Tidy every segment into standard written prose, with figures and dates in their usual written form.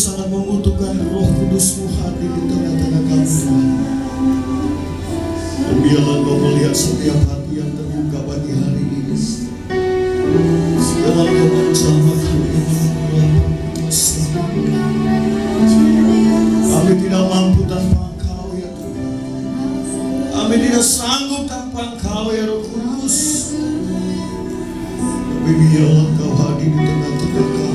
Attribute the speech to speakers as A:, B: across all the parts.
A: sangat membutuhkan Roh Kudus-Mu hadir di tengah-tengah kami, Tuhan. Dan biarlah Engkau melihat setiap hati yang terbuka pagi hari ini. Segala kebencian kami tidak mampu tanpa Engkau, ya Tuhan. Kami tidak sanggup tanpa Engkau, ya Roh Kudus. Tapi biarlah Engkau hadir di tengah-tengah kami.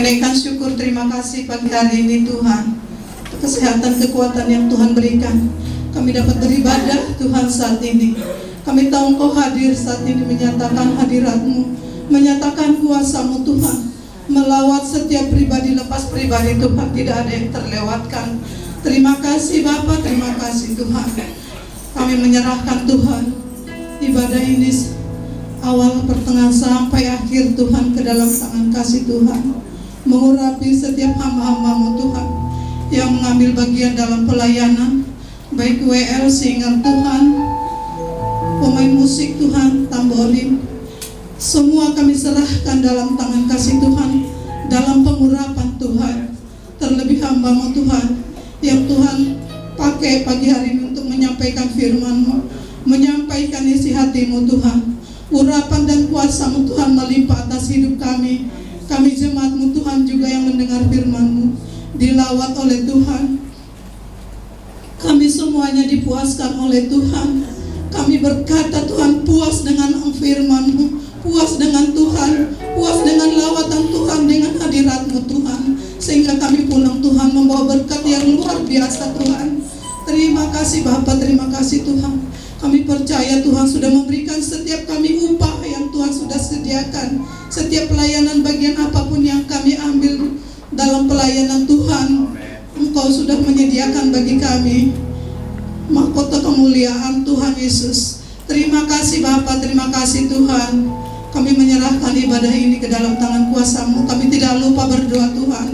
B: menaikkan syukur terima kasih pagi hari ini Tuhan, kesehatan kekuatan yang Tuhan berikan. Kami dapat beribadah Tuhan saat ini. Kami tahu Engkau hadir saat ini, menyatakan hadirat-Mu, menyatakan kuasa-Mu Tuhan, melawat setiap pribadi lepas pribadi Tuhan, tidak ada yang terlewatkan. Terima kasih Bapa, terima kasih Tuhan. Kami menyerahkan Tuhan ibadah ini awal, pertengahan sampai akhir Tuhan ke dalam tangan kasih Tuhan. Mengurapi setiap hamba-hamba-Mu Tuhan yang mengambil bagian dalam pelayanan, baik WL, singer Tuhan, pemain musik Tuhan, tamborin, semua kami serahkan dalam tangan kasih Tuhan, dalam pengurapan Tuhan. Terlebih hamba-Mu Tuhan yang Tuhan pakai pagi hari ini untuk menyampaikan firman-Mu, menyampaikan isi hati-Mu Tuhan. Urapan dan kuasa-Mu Tuhan melimpah atas hidup kami. Kami jemaat-Mu Tuhan juga yang mendengar firman-Mu, dilawat oleh Tuhan. Kami semuanya dipuaskan oleh Tuhan. Kami berkata Tuhan, puas dengan firman-Mu, puas dengan Tuhan, puas dengan lawatan Tuhan, dengan hadirat-Mu Tuhan, sehingga kami pulang Tuhan membawa berkat yang luar biasa Tuhan. Terima kasih Bapa, terima kasih Tuhan. Kami percaya Tuhan sudah memberikan setiap kami upah yang Tuhan sudah sediakan. Setiap pelayanan bagian apapun yang kami ambil dalam pelayanan Tuhan, Engkau sudah menyediakan bagi kami mahkota kemuliaan Tuhan Yesus. Terima kasih Bapa, terima kasih Tuhan. Kami menyerahkan ibadah ini ke dalam tangan kuasa-Mu. Kami tidak lupa berdoa Tuhan.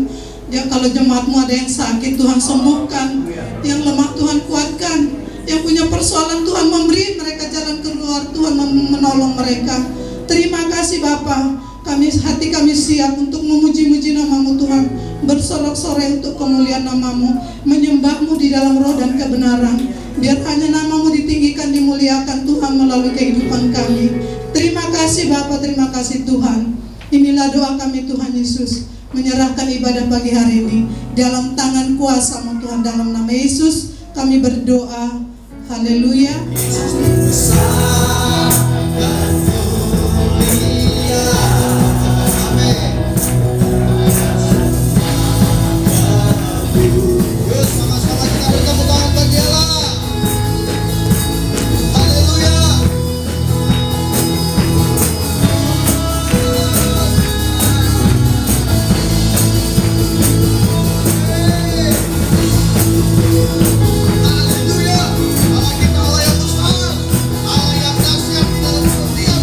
B: Ya, kalau jemaat-Mu ada yang sakit Tuhan sembuhkan, yang lemah Tuhan kuatkan, yang punya persoalan Tuhan memberi mereka jalan keluar, Tuhan menolong mereka. Terima kasih Bapa. Hati kami siap untuk memuji-muji nama-Mu Tuhan, bersorak-sorai untuk kemuliaan nama-Mu, menyembah-Mu di dalam roh dan kebenaran. Biar hanya nama-Mu ditinggikan, dimuliakan Tuhan melalui kehidupan kami. Terima kasih Bapa, terima kasih Tuhan. Inilah doa kami Tuhan Yesus, menyerahkan ibadah pagi hari ini dalam tangan kuasa-Mu Tuhan. Dalam nama Yesus kami berdoa. Haleluya.
C: Allah yang besar, Allah yang dahsyat dalam setiap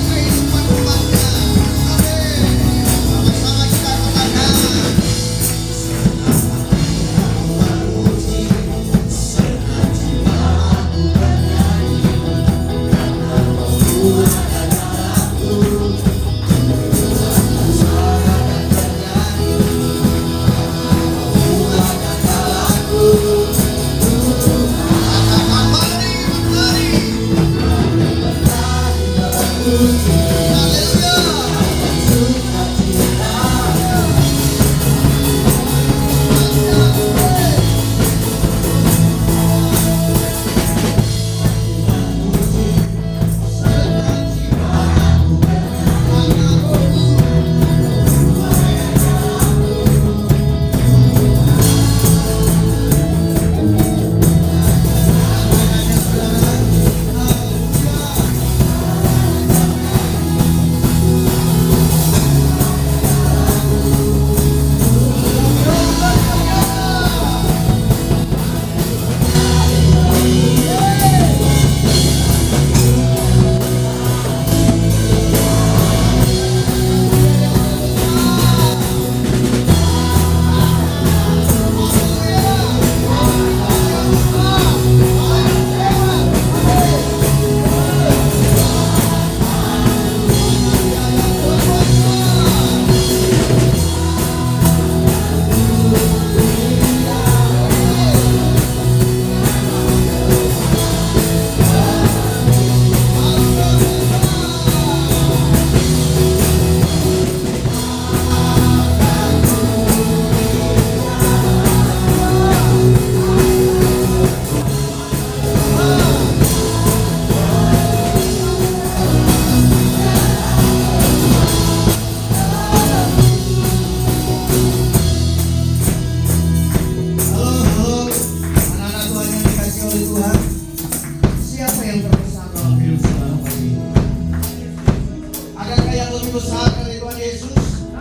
A: lebih besar dari Tuhan Yesus?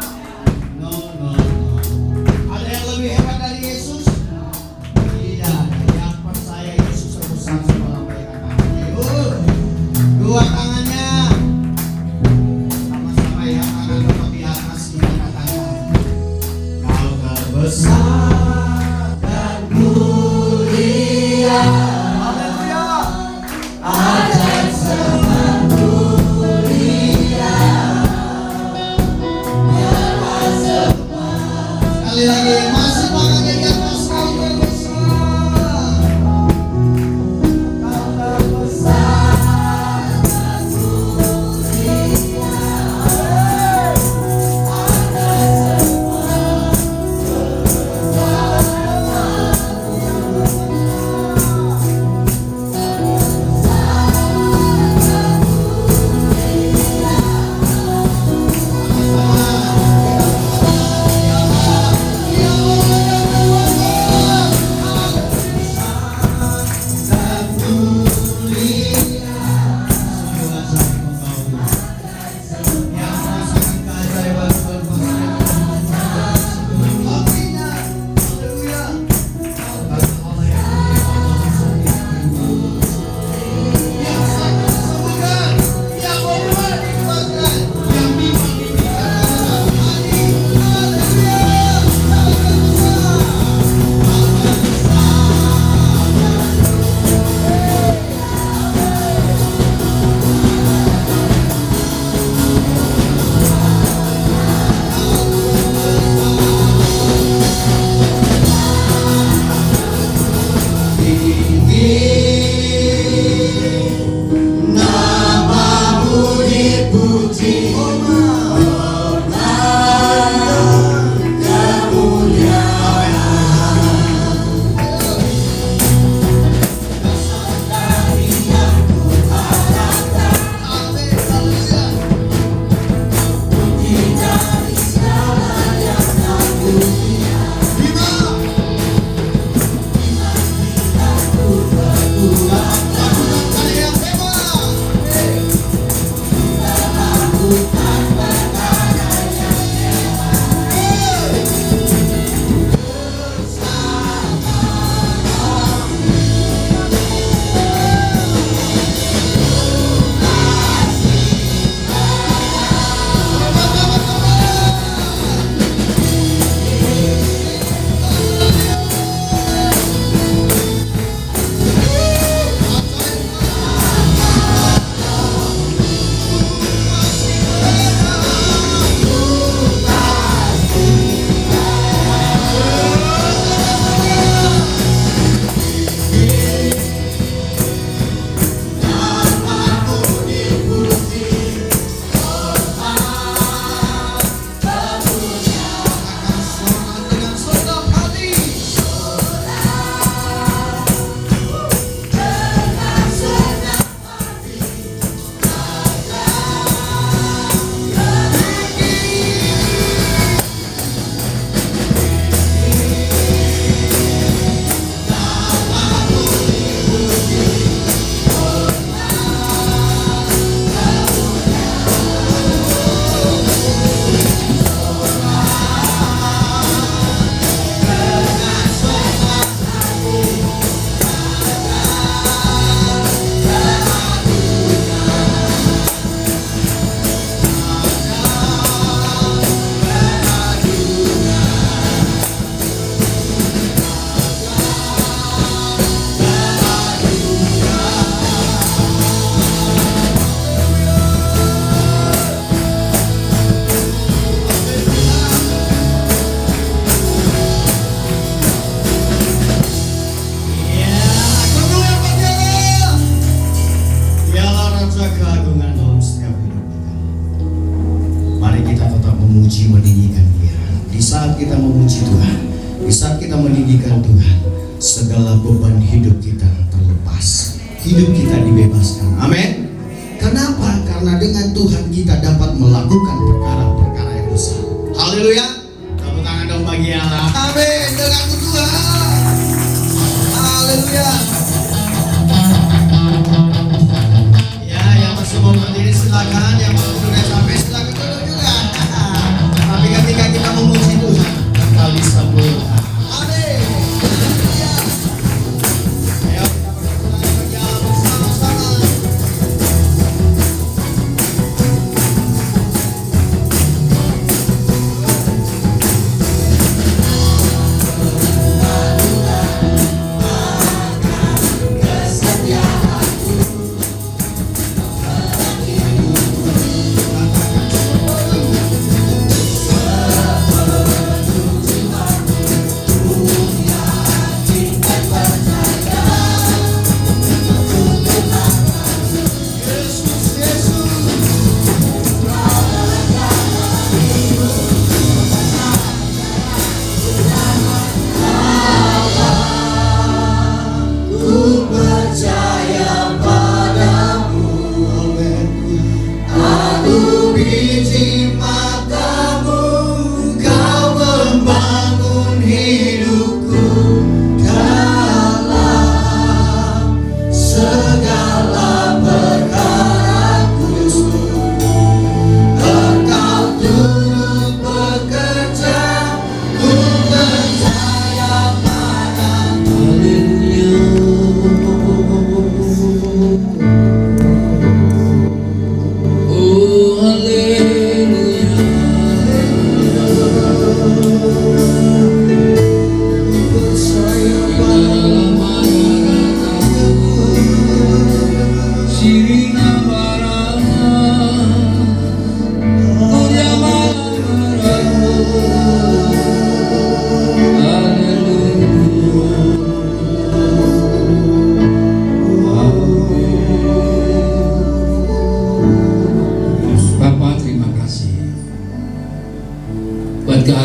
A: No. Ada yang lebih hebat dari Yesus? Tidak. Yang percaya Yesus sebesar segala perkataan. Dua tangannya. Sama-sama ya, tangan tetap di atas ini katakan. Kau terbesar dan mulia. Haleluya. Ajaib sangat mulia. Sekali lagi, masih tangannya di atas. Kau terbesar. Kau terbesar dan mulia.
C: meninggikan Tuhan, segala beban hidup kita terlepas, hidup kita dibebaskan. Amin. Kenapa? Karena dengan Tuhan kita dapat melakukan perkara-perkara yang besar. Haleluya. Tepuk tangan dong bagi Allah. Amin. Dengan Tuhan. Haleluya. Ya, yang masih mau berdiri silakan, yang mau duduk sampai silakan duduk.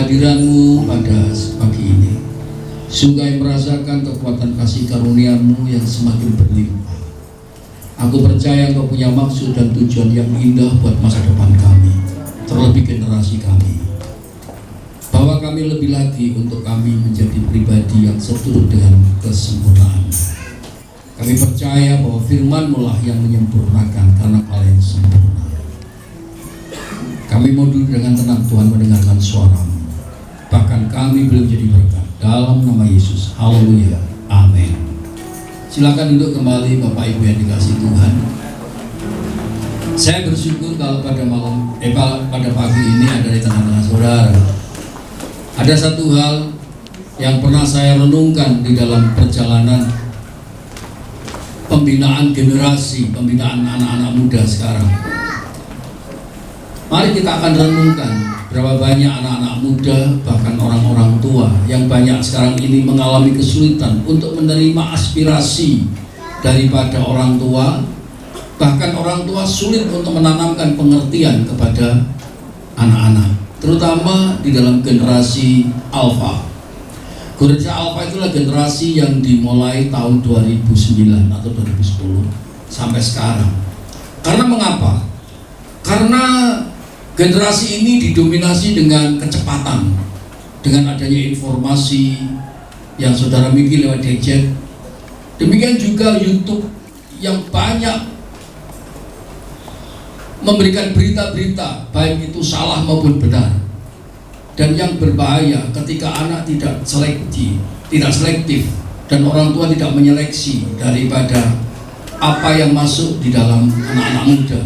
D: kehadiran-Mu pada pagi ini. Sungguh merasakan kekuatan kasih karunia-Mu yang semakin berlimpah. Aku percaya Engkau punya maksud dan tujuan yang indah buat masa depan kami, terlebih generasi kami. Bahwa kami lebih lagi untuk kami menjadi pribadi yang seturut dengan kesempurnaan. Kami percaya bahwa firman-Mu lah yang menyempurnakan karena Kau yang sempurna. Kami mau duduk dengan tenang Tuhan mendengarkan suara-Mu. Bahkan kami belum jadi berkat. Dalam nama Yesus. Haleluya. Amin. Silakan duduk kembali Bapak Ibu yang dikasihi Tuhan. Saya bersyukur kalau pada pagi ini ada di tengah-tengah saudara. Ada satu hal yang pernah saya renungkan di dalam perjalanan pembinaan generasi, pembinaan anak-anak muda sekarang. Mari kita akan renungkan berapa banyak anak-anak muda, bahkan orang-orang tua yang banyak sekarang ini mengalami kesulitan untuk menerima aspirasi daripada orang tua. Bahkan orang tua sulit untuk menanamkan pengertian kepada anak-anak, terutama di dalam generasi Alpha. Generasi Alpha itulah generasi yang dimulai tahun 2009 atau 2010 sampai sekarang. Karena mengapa? Karena generasi ini didominasi dengan kecepatan, dengan adanya informasi yang saudara miliki lewat gadget. Demikian juga YouTube yang banyak memberikan berita-berita, baik itu salah maupun benar. Dan yang berbahaya ketika anak tidak selektif, dan orang tua tidak menyeleksi daripada apa yang masuk di dalam anak-anak muda.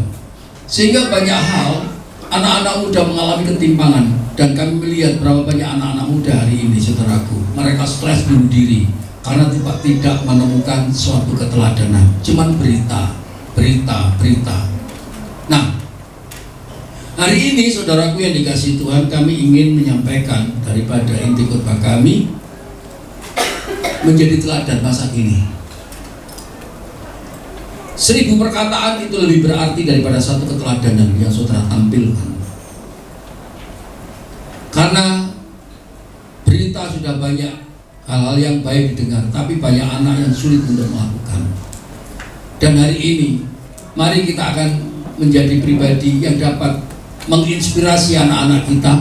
D: Sehingga banyak hal anak-anak muda mengalami ketimpangan, dan kami melihat berapa banyak anak-anak muda hari ini, saudaraku, mereka stres bunuh diri karena tidak menemukan suatu keteladanan, cuman berita. Nah, hari ini saudaraku yang dikasihi Tuhan, kami ingin menyampaikan daripada inti khotbah kami menjadi teladan masa kini. 1000 perkataan itu lebih berarti daripada satu keteladanan yang saudara tampilkan. Karena berita sudah banyak, hal-hal yang baik didengar, tapi banyak anak yang sulit untuk melakukan. Dan hari ini, mari kita akan menjadi pribadi yang dapat menginspirasi anak-anak kita,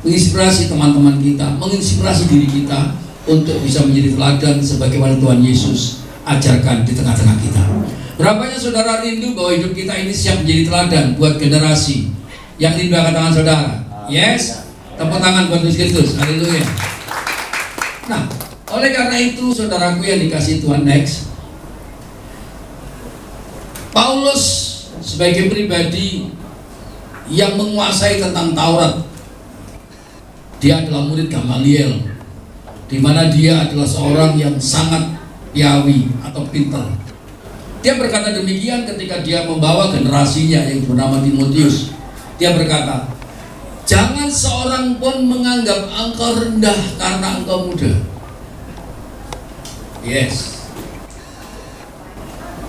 D: menginspirasi teman-teman kita, menginspirasi diri kita untuk bisa menjadi teladan sebagaimana Tuhan Yesus ajarkan di tengah-tengah kita. Berapanya saudara rindu bahwa hidup kita ini siap menjadi teladan buat generasi? Yang rindu angkat tangan saudara. Yes. Tepuk tangan buat Yesus Kristus. Haleluya. Nah, oleh karena itu saudaraku yang dikasihi Tuhan, next, Paulus sebagai pribadi yang menguasai tentang Taurat, dia adalah murid Gamaliel, di mana dia adalah seorang yang sangat piawi atau pintar. Dia berkata demikian ketika dia membawa generasinya yang bernama Timotius. Dia berkata, jangan seorang pun menganggap engkau rendah karena engkau muda. Yes.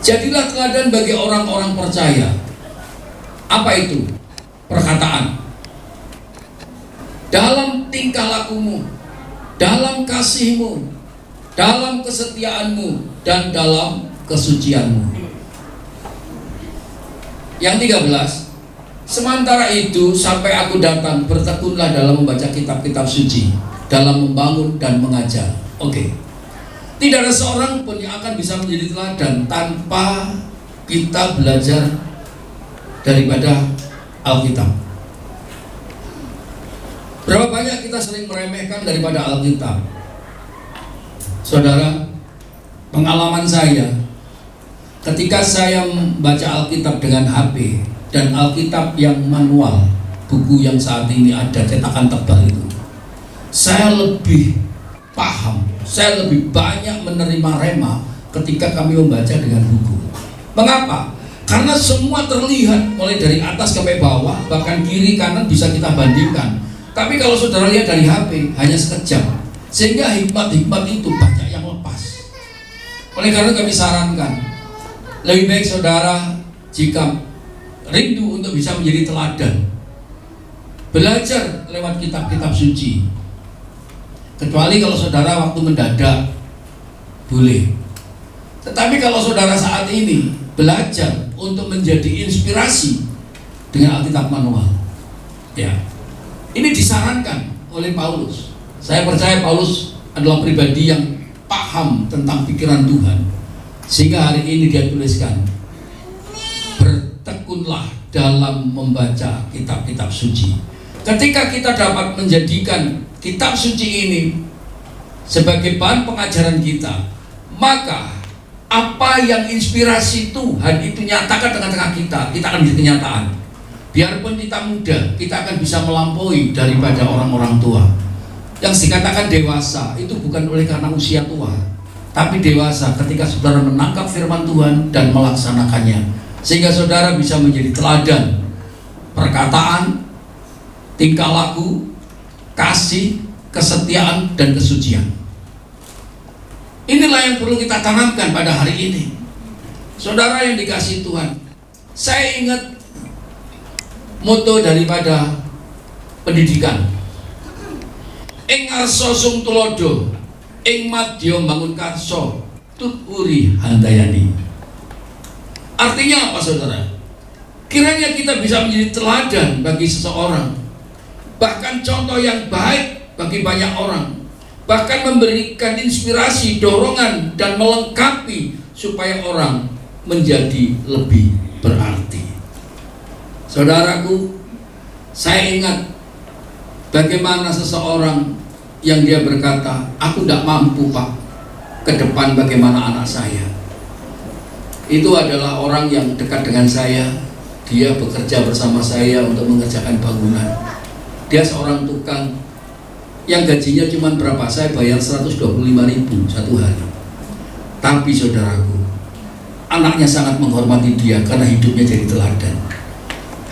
D: Jadilah teladan bagi orang-orang percaya. Apa itu? Perkataan. Dalam tingkah lakumu, dalam kasihmu, dalam kesetiaanmu, dan dalam kesucianmu. Yang 13, sementara itu sampai aku datang, bertekunlah dalam membaca kitab-kitab suci, dalam membangun dan mengajar. Oke. Tidak ada seorang pun yang akan bisa menjadi teladan tanpa kita belajar daripada Alkitab. Berapa banyak kita sering meremehkan daripada Alkitab? Saudara, pengalaman saya ketika saya membaca Alkitab dengan HP dan Alkitab yang manual, buku yang saat ini ada cetakan tebal itu, saya lebih paham, saya lebih banyak menerima rema ketika kami membaca dengan buku. Mengapa? Karena semua terlihat mulai dari atas sampai bawah, bahkan kiri kanan bisa kita bandingkan. Tapi kalau saudara lihat dari HP hanya sekejap, sehingga hikmat-hikmat itu banyak yang lepas. Oleh karena kami sarankan, lebih baik saudara jika rindu untuk bisa menjadi teladan, belajar lewat kitab-kitab suci. Kecuali kalau saudara waktu mendadak, boleh. Tetapi kalau saudara saat ini belajar untuk menjadi inspirasi dengan Alkitab manual, ya, ini disarankan oleh Paulus. Saya percaya Paulus adalah pribadi yang paham tentang pikiran Tuhan, sehingga hari ini dia tuliskan, bertekunlah dalam membaca kitab-kitab suci. Ketika kita dapat menjadikan kitab suci ini sebagai bahan pengajaran kita, maka apa yang inspirasi Tuhan itu nyatakan tengah-tengah kita akan menjadi kenyataan. Biarpun kita muda, kita akan bisa melampaui daripada orang-orang tua. Yang dikatakan dewasa itu bukan oleh karena usia tua, tapi dewasa ketika saudara menangkap firman Tuhan dan melaksanakannya, sehingga saudara bisa menjadi teladan perkataan, tingkah laku, kasih, kesetiaan, dan kesucian. Inilah yang perlu kita tanamkan pada hari ini. Saudara yang dikasihi Tuhan, saya ingat moto daripada pendidikan. Ing arsa sung tulodo, ing madya bangun karso, tuturi handayani. Artinya apa saudara? Kiranya kita bisa menjadi teladan bagi seseorang, bahkan contoh yang baik bagi banyak orang, bahkan memberikan inspirasi, dorongan, dan melengkapi supaya orang menjadi lebih berarti. Saudaraku, saya ingat bagaimana seseorang yang dia berkata, aku tidak mampu Pak, ke depan bagaimana anak saya. Itu adalah orang yang dekat dengan saya. Dia bekerja bersama saya untuk mengerjakan bangunan. Dia seorang tukang yang gajinya cuma berapa? Saya bayar 125.000 satu hari. Tapi saudaraku, anaknya sangat menghormati dia karena hidupnya jadi teladan.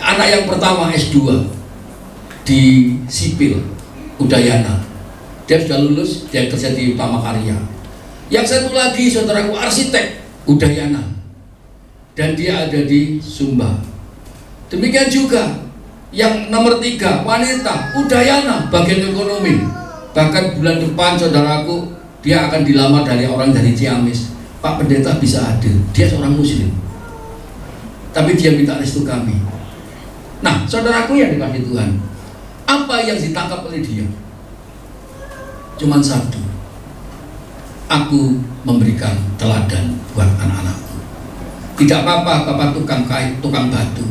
D: Anak yang pertama S2 di sipil Udayana, dia sudah lulus, dia kerja di Utama Karya. Yang satu lagi saudaraku arsitek Udayana, dan dia ada di Sumba. Demikian juga yang nomor 3, wanita Udayana, bagian ekonomi. Bahkan bulan depan saudaraku, dia akan dilamar dari orang dari Ciamis. Pak Pendeta bisa hadir, dia seorang muslim, tapi dia minta restu kami. Nah saudaraku yang dikasihi Tuhan, apa yang ditangkap oleh dia? Cuman satu, aku memberikan teladan buat anak-anakku. Tidak apa-apa Bapak tukang kayu, tukang batu,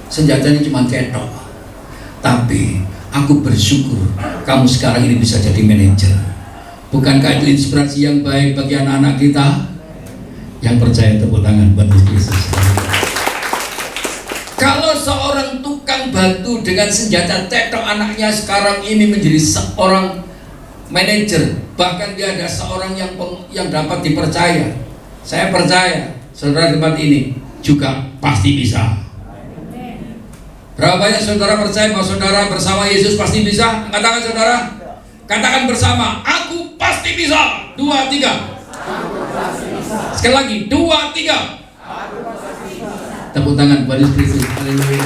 D: senjatanya cuma cetok, tapi aku bersyukur kamu sekarang ini bisa jadi manajer. Bukankah itu inspirasi yang baik bagi anak-anak kita? Yang percaya tepuk tangan buat Yesus. Kalau seorang tukang batu dengan senjata cetok anaknya sekarang ini menjadi seorang manajer, bahkan dia ada seorang yang dapat dipercaya, saya percaya saudara tempat ini juga pasti bisa. Berapa banyak saudara percaya bahwa saudara bersama Yesus pasti bisa? Katakan saudara, katakan bersama, aku pasti bisa. 2, 3. Sekali lagi, 2, 3. Tepuk tangan buat Yesus. Haleluya.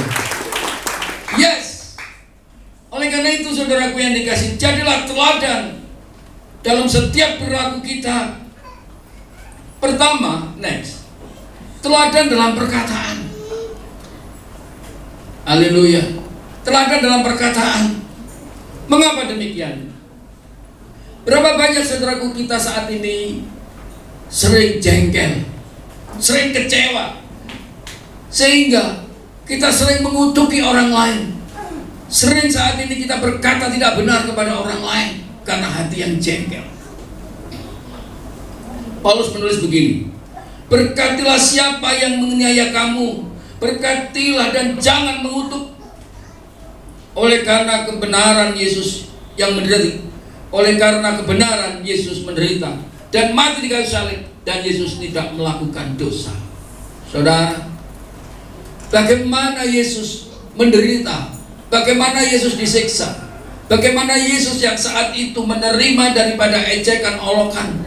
D: Yes. Oleh karena itu saudaraku yang dikasih, jadilah teladan dalam setiap perilaku kita. Pertama, next, teladan dalam perkataan. Haleluya. Teladan dalam perkataan. Mengapa demikian? Berapa banyak saudaraku kita saat ini sering jengkel, sering kecewa, sehingga kita sering mengutuki orang lain. Sering saat ini kita berkata tidak benar kepada orang lain karena hati yang jengkel. Paulus menulis begini, berkatilah siapa yang menganiaya kamu, berkatilah dan jangan mengutuk. Oleh karena kebenaran Yesus yang menderita, oleh karena kebenaran Yesus menderita dan mati di kayu salib, dan Yesus tidak melakukan dosa. Saudara, bagaimana Yesus menderita, bagaimana Yesus disiksa, bagaimana Yesus yang saat itu menerima daripada ejekan, olokan,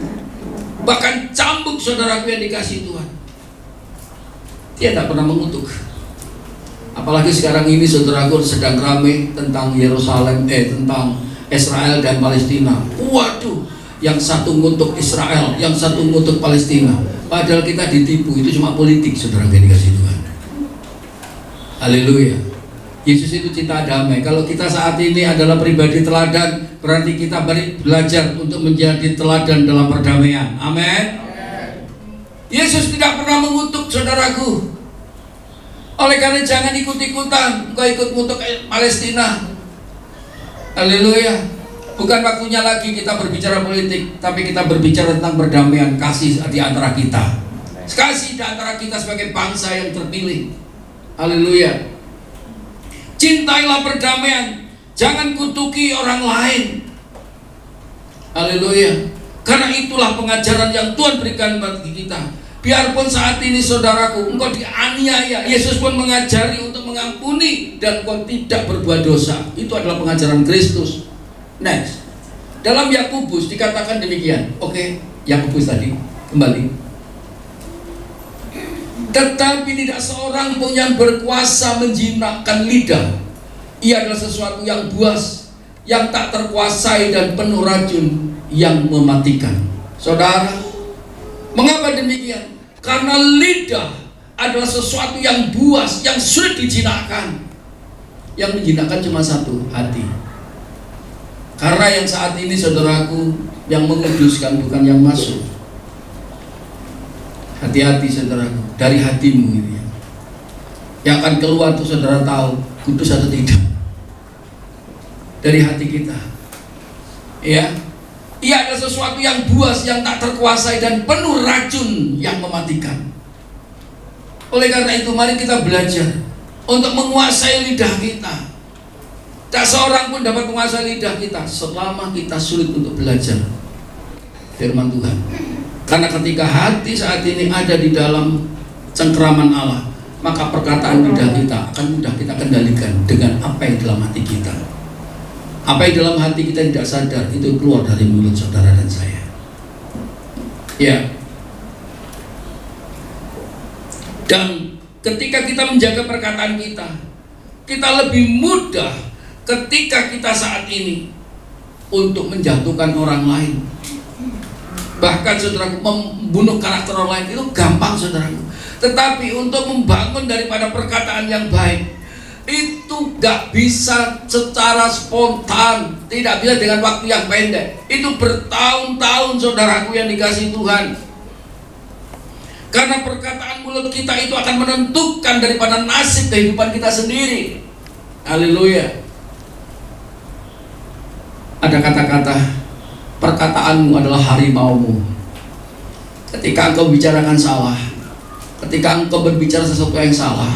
D: bahkan cambuk saudaraku yang dikasihi Tuhan. Dia tak pernah mengutuk. Apalagi sekarang ini saudaraku sedang ramai tentang Yerusalem, tentang Israel dan Palestina. Waduh, yang satu ngutuk Israel, yang satu ngutuk Palestina. Padahal kita ditipu, itu cuma politik, saudara yang dikasih Tuhan. Haleluya. Yesus itu cinta damai. Kalau kita saat ini adalah pribadi teladan, berarti kita belajar untuk menjadi teladan dalam perdamaian. Amin. Yesus tidak pernah mengutuk, saudaraku. Oleh karena jangan ikut-ikutan, engkau ikut ngutuk Palestina. Haleluya. Bukan waktunya lagi kita berbicara politik, tapi kita berbicara tentang perdamaian, kasih di antara kita. Kasih di antara kita sebagai bangsa yang terpilih. Haleluya. Cintailah perdamaian, jangan kutuki orang lain. Haleluya. Karena itulah pengajaran yang Tuhan berikan bagi kita. Biarpun saat ini saudaraku, engkau dianiaya, Yesus pun mengajari untuk mengampuni dan engkau tidak berbuat dosa. Itu adalah pengajaran Kristus. Next, dalam Yakobus dikatakan demikian. Oke, Yakobus tadi kembali. Tetapi tidak seorang pun yang berkuasa menjinakkan lidah. Ia adalah sesuatu yang buas, yang tak terkuasai dan penuh racun yang mematikan. Saudara, mengapa demikian? Karena lidah adalah sesuatu yang buas, yang sulit dijinakkan. Yang menjinakkan cuma satu, hati. Karena yang saat ini saudaraku, yang menguduskan bukan yang masuk. Hati-hati saudaraku, dari hatimu ini yang akan keluar tuh saudara tahu kudus atau tidak. Dari hati kita. Ya. Ia adalah sesuatu yang buas, yang tak terkuasai dan penuh racun yang mematikan. Oleh karena itu mari kita belajar untuk menguasai lidah kita. Tak seorang pun dapat menguasai lidah kita selama kita sulit untuk belajar firman Tuhan. Karena ketika hati saat ini ada di dalam cengkeraman Allah, maka perkataan lidah kita akan mudah kita kendalikan dengan apa yang dalam hati kita. Apa yang dalam hati kita tidak sadar itu keluar dari mulut saudara dan saya. Ya. Dan ketika kita menjaga perkataan kita, kita lebih mudah ketika kita saat ini untuk menjatuhkan orang lain. Bahkan saudaraku, membunuh karakter orang lain itu gampang saudaraku. Tetapi untuk membangun daripada perkataan yang baik, itu gak bisa secara spontan, tidak bisa dengan waktu yang pendek. Itu bertahun-tahun saudaraku yang dikasih Tuhan. Karena perkataan mulut kita itu akan menentukan daripada nasib kehidupan kita sendiri. Haleluya. Ada kata-kata, perkataanmu adalah harimaumu. Ketika engkau bicarakan salah, ketika engkau berbicara sesuatu yang salah,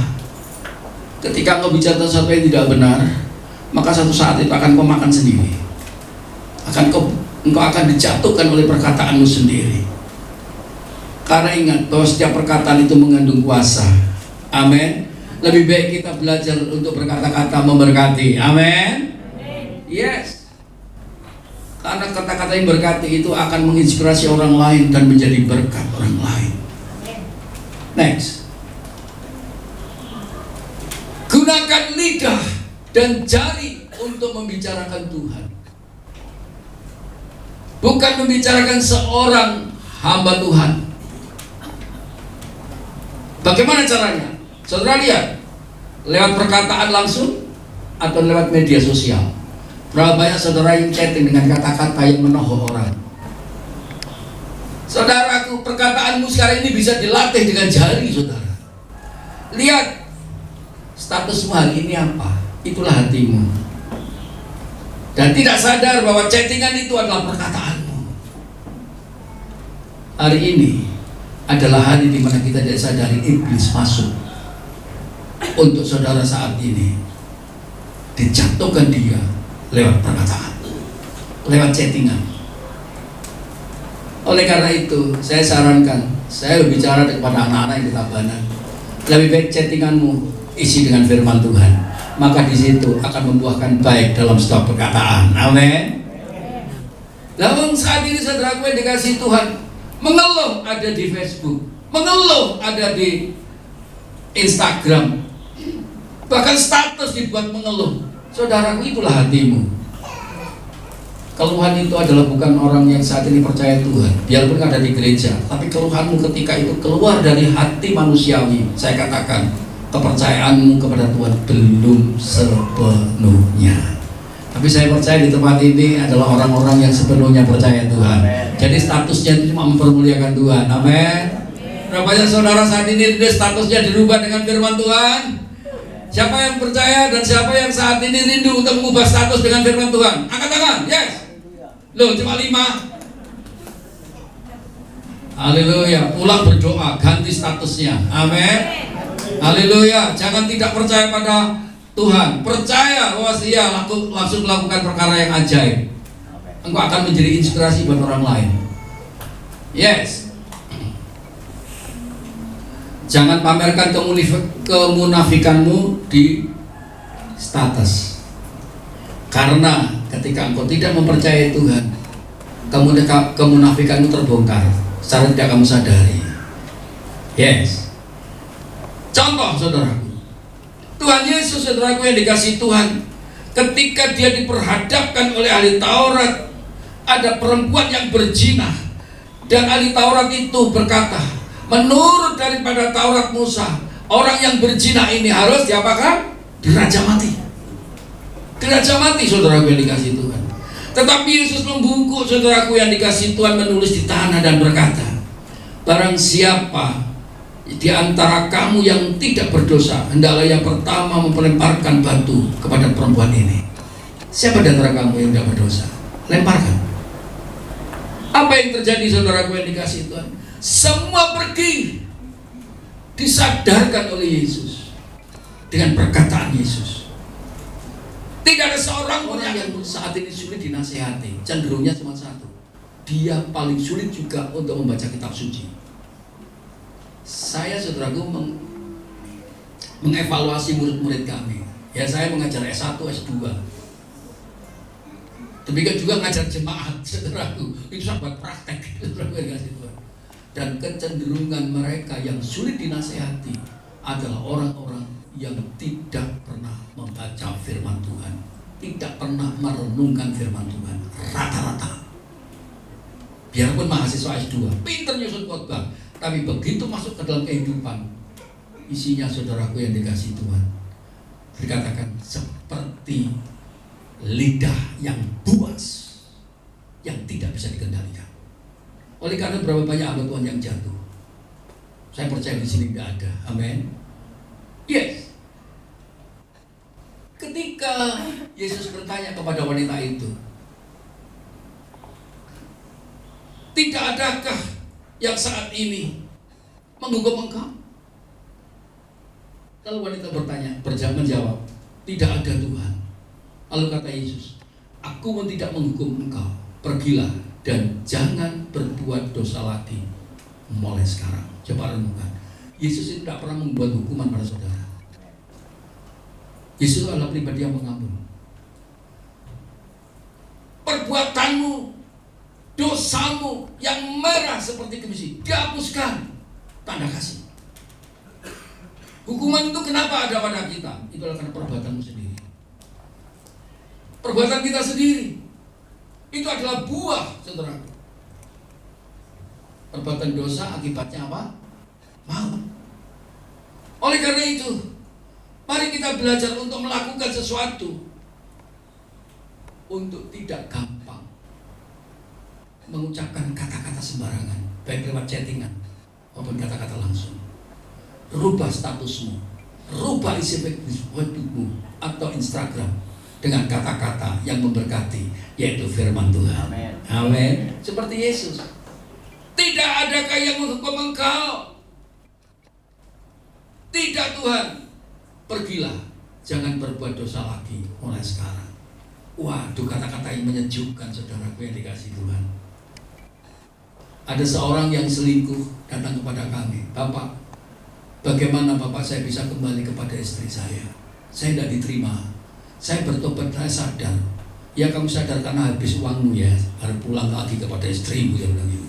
D: ketika engkau bicara sesuatu yang tidak benar, maka satu saat itu akan kau makan sendiri. Engkau akan dijatuhkan oleh perkataanmu sendiri. Karena ingat bahwa setiap perkataan itu mengandung kuasa. Amin. Lebih baik kita belajar untuk berkata-kata memberkati. Amin. Yes. Karena kata-kata yang berkati itu akan menginspirasi orang lain dan menjadi berkat orang lain. Next. Gunakan lidah dan jari untuk membicarakan Tuhan. Bukan membicarakan seorang hamba Tuhan. Bagaimana caranya? Saudara lihat, lewat perkataan langsung atau lewat media sosial. Berapa banyak saudara yang chatting dengan kata-kata yang menohok orang. Saudaraku, perkataanmu sekarang ini bisa dilatih dengan jari saudara. Lihat statusmu hari ini apa? Itulah hatimu. Dan tidak sadar bahwa chattingan itu adalah perkataanmu. Hari ini adalah hari di mana kita tidak sadari iblis masuk untuk saudara saat ini. Dijatuhkan dia lewat perkataan, lewat chattingan. Oleh karena itu, saya sarankan, saya berbicara kepada anak-anak yang di Tabanan, lebih baik chattinganmu isi dengan firman Tuhan, maka di situ akan membuahkan baik dalam setiap perkataan. Amin. Namun saat ini saudaraku yang dikasih Tuhan, mengeluh ada di Facebook, mengeluh ada di Instagram, Bahkan status dibuat mengeluh. Saudaraku, itulah hatimu. Keluhan itu adalah bukan orang yang saat ini percaya Tuhan, biarpun ada di gereja, tapi keluhanmu ketika itu keluar dari hati manusiawi. Saya katakan, kepercayaanmu kepada Tuhan belum sepenuhnya. Tapi saya percaya di tempat ini adalah orang-orang yang sepenuhnya percaya Tuhan. Jadi statusnya itu cuma mempermuliakan Tuhan. Amin. Berapa banyak saudara saat ini statusnya dirubah dengan firman Tuhan? Siapa yang percaya dan siapa yang saat ini rindu untuk mengubah status dengan firman Tuhan? Angkat tangan. Yes. Loh, cuma 5. Haleluya. Pulang berdoa, ganti statusnya. Amin. Haleluya. Jangan tidak percaya pada Tuhan. Percaya bahwa Dia langsung melakukan perkara yang ajaib. Engkau akan menjadi inspirasi buat orang lain. Yes. Jangan pamerkan kemunafikanmu di status. Karena ketika engkau tidak mempercayai Tuhan, kemunafikanmu terbongkar secara tidak kamu sadari. Yes. Contoh, saudaraku, Tuhan Yesus, saudaraku yang dikasihi Tuhan, ketika Dia diperhadapkan oleh ahli Taurat, ada perempuan yang berzina, dan ahli Taurat itu berkata, menurut daripada Taurat Musa, orang yang berzina ini harus diapakan? Dirajam mati, saudaraku yang dikasihi Tuhan. Tetapi Yesus membungkuk, saudaraku yang dikasihi Tuhan, menulis di tanah dan berkata, barang siapa di antara kamu yang tidak berdosa, hendaklah yang pertama melemparkan batu kepada perempuan ini. Siapa di antara kamu yang tidak berdosa? Lemparkan. Apa yang terjadi, saudaraku yang dikasihi Tuhan? Semua pergi, disadarkan oleh Yesus dengan perkataan Yesus. Tidak ada seorang pun yang saat ini sulit dinasehati. Cenderungnya cuma satu, dia paling sulit juga untuk membaca kitab suci. Saya, saudaraku, mengevaluasi murid-murid kami. Ya, saya mengajar S1, S2. Demikian juga mengajar jemaat, saudaraku. Itu sahabat praktek, saudaraku yang kasih Tuhan. Dan kecenderungan mereka yang sulit dinasehati adalah orang-orang yang tidak pernah membaca firman Tuhan, tidak pernah merenungkan firman Tuhan. Rata-rata, biarpun mahasiswa S2, pinter nyusun khotbah, tapi begitu masuk ke dalam kehidupan, isinya, saudaraku yang dikasihi Tuhan, dikatakan seperti lidah yang buas yang tidak bisa dikendalikan. Oleh karena berapa banyak hamba Tuhan yang jatuh, saya percaya di sini tidak ada. Amin. Yes. Ketika Yesus bertanya kepada wanita itu, tidak adakah yang saat ini menghukum engkau? Lalu wanita menjawab, tidak ada Tuhan. Lalu kata Yesus, aku pun tidak menghukum engkau. Pergilah dan jangan berbuat dosa lagi mulai sekarang. Coba renungkan. Yesus itu tidak pernah membuat hukuman pada saudara. Yesus adalah pribadi yang mengampuni. Perbuatanmu, dosamu yang merah seperti gempis dihapuskan, tanda kasih. Hukuman itu kenapa ada pada kita? Itu adalah karena perbuatanmu sendiri. Perbuatan kita sendiri itu adalah buah, saudara. Perbuatan dosa akibatnya apa? Maut. Oleh karena itu, mari kita belajar untuk melakukan sesuatu, untuk tidak gampang mengucapkan kata-kata sembarangan, baik lewat chattingan maupun kata-kata langsung. Rubah statusmu, rubah isi Facebookmu atau Instagram dengan kata-kata yang memberkati, yaitu firman Tuhan. Amin. Seperti Yesus, tidak adakah yang menghukum engkau? Tidak, Tuhan. Pergilah, jangan berbuat dosa lagi mulai sekarang. Waduh, kata-kata yang menyejukkan, saudaraku yang dikasihi Tuhan. Ada seorang yang selingkuh datang kepada kami, Bapak, bagaimana Bapak saya bisa kembali kepada istri saya? Saya tidak diterima. Saya bertobat, saya sadar. Ya, kamu sadar karena habis uangmu ya, harus pulang lagi kepada istrimu, ya bilang gitu.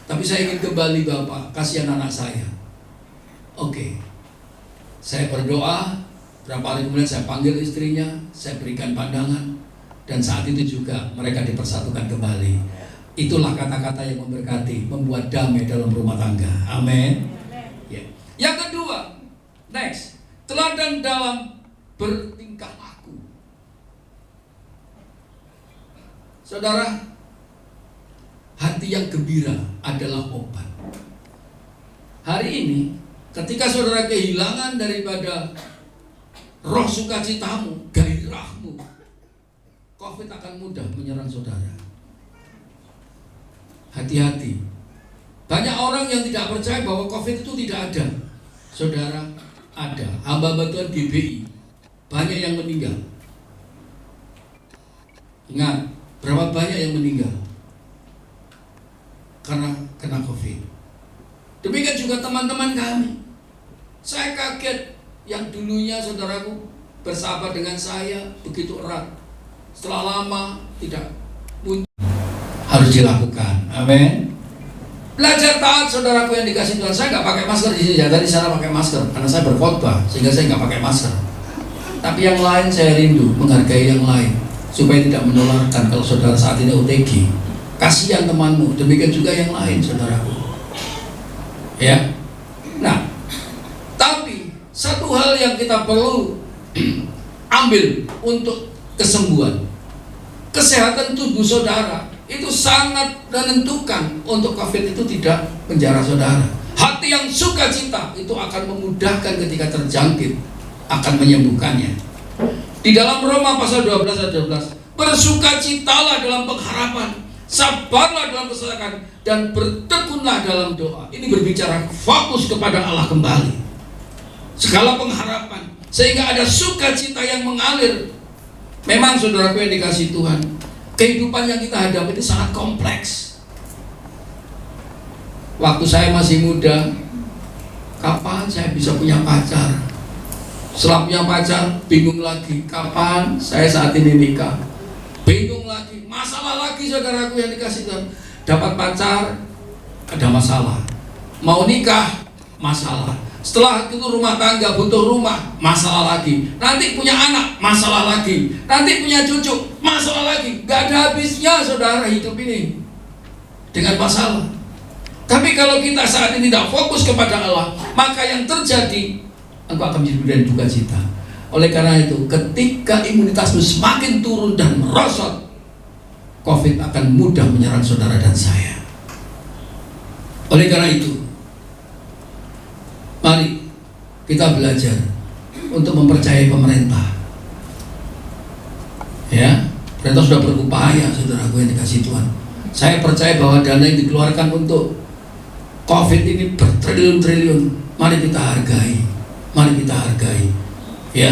D: Tapi saya ingin kembali Bapak, kasihan anak saya. Oke. Saya berdoa, Berapa hari kemudian saya panggil istrinya, saya berikan pandangan, dan saat itu juga mereka dipersatukan kembali. Itulah kata-kata yang memberkati, membuat damai dalam rumah tangga. Amin. Ya. Yang kedua, next, teladan dalam bertingkah laku. Saudara, hati yang gembira adalah obat. Hari ini, ketika saudara kehilangan daripada roh sukacitamu, gairahmu, COVID akan mudah menyerang saudara. Hati-hati. Banyak orang yang tidak percaya bahwa COVID itu tidak ada. Saudara, ada. Hamba Tuhan GBI, banyak yang meninggal. Ingat, berapa banyak yang meninggal karena kena COVID. Demikian juga teman-teman kami. Saya kaget, yang dulunya saudaraku bersahabat dengan saya begitu erat, setelah lama tidak muncul. Harus dilakukan. Amin. Belajar taat, saudaraku yang dikasih Tuhan. Saya nggak pakai masker di sini. Ya, tadi saya pakai masker karena saya berkhotbah, sehingga saya nggak pakai masker. Tapi yang lain saya rindu menghargai yang lain supaya tidak menularkan. Kalau saudara saat ini OTG, kasihan temanmu. Demikian juga yang lain, saudaraku. Ya. Nah, tapi satu hal yang kita perlu ambil untuk kesembuhan, kesehatan tubuh saudara itu sangat menentukan untuk COVID itu tidak menjara saudara. Hati yang sukacita itu akan memudahkan ketika terjangkit, akan menyembuhkannya. Di dalam Roma pasal 12 ayat 12, bersukacitalah dalam pengharapan, sabarlah dalam kesabaran, dan bertekunlah dalam doa. Ini berbicara fokus kepada Allah kembali. Segala pengharapan, sehingga ada sukacita yang mengalir. Memang saudaraku yang dikasih Tuhan, kehidupan yang kita hadapi ini sangat kompleks. Waktu saya masih muda, kapan saya bisa punya pacar? Setelah punya pacar, bingung lagi, kapan saya saat ini nikah? Bingung lagi, masalah lagi saudaraku yang dikasih Tuhan. Dapat pacar, ada masalah. Mau nikah, masalah. Setelah itu rumah tangga, butuh rumah, masalah lagi. Nanti punya anak, masalah lagi. Nanti punya cucu, masalah lagi. Gak ada habisnya saudara hidup ini dengan masalah. Tapi kalau kita saat ini tidak fokus kepada Allah, maka yang terjadi, engkau akan menjadi duka cita. Oleh karena itu, ketika imunitasmu semakin turun dan merosot, COVID akan mudah menyerang saudara dan saya. Oleh karena itu, mari kita belajar untuk mempercayai pemerintah. Ya, pemerintah sudah berupaya, saudaraku yang dikasih Tuhan. Saya percaya bahwa dana yang dikeluarkan untuk COVID ini bertriliun-triliun. Mari kita hargai, mari kita hargai. Ya,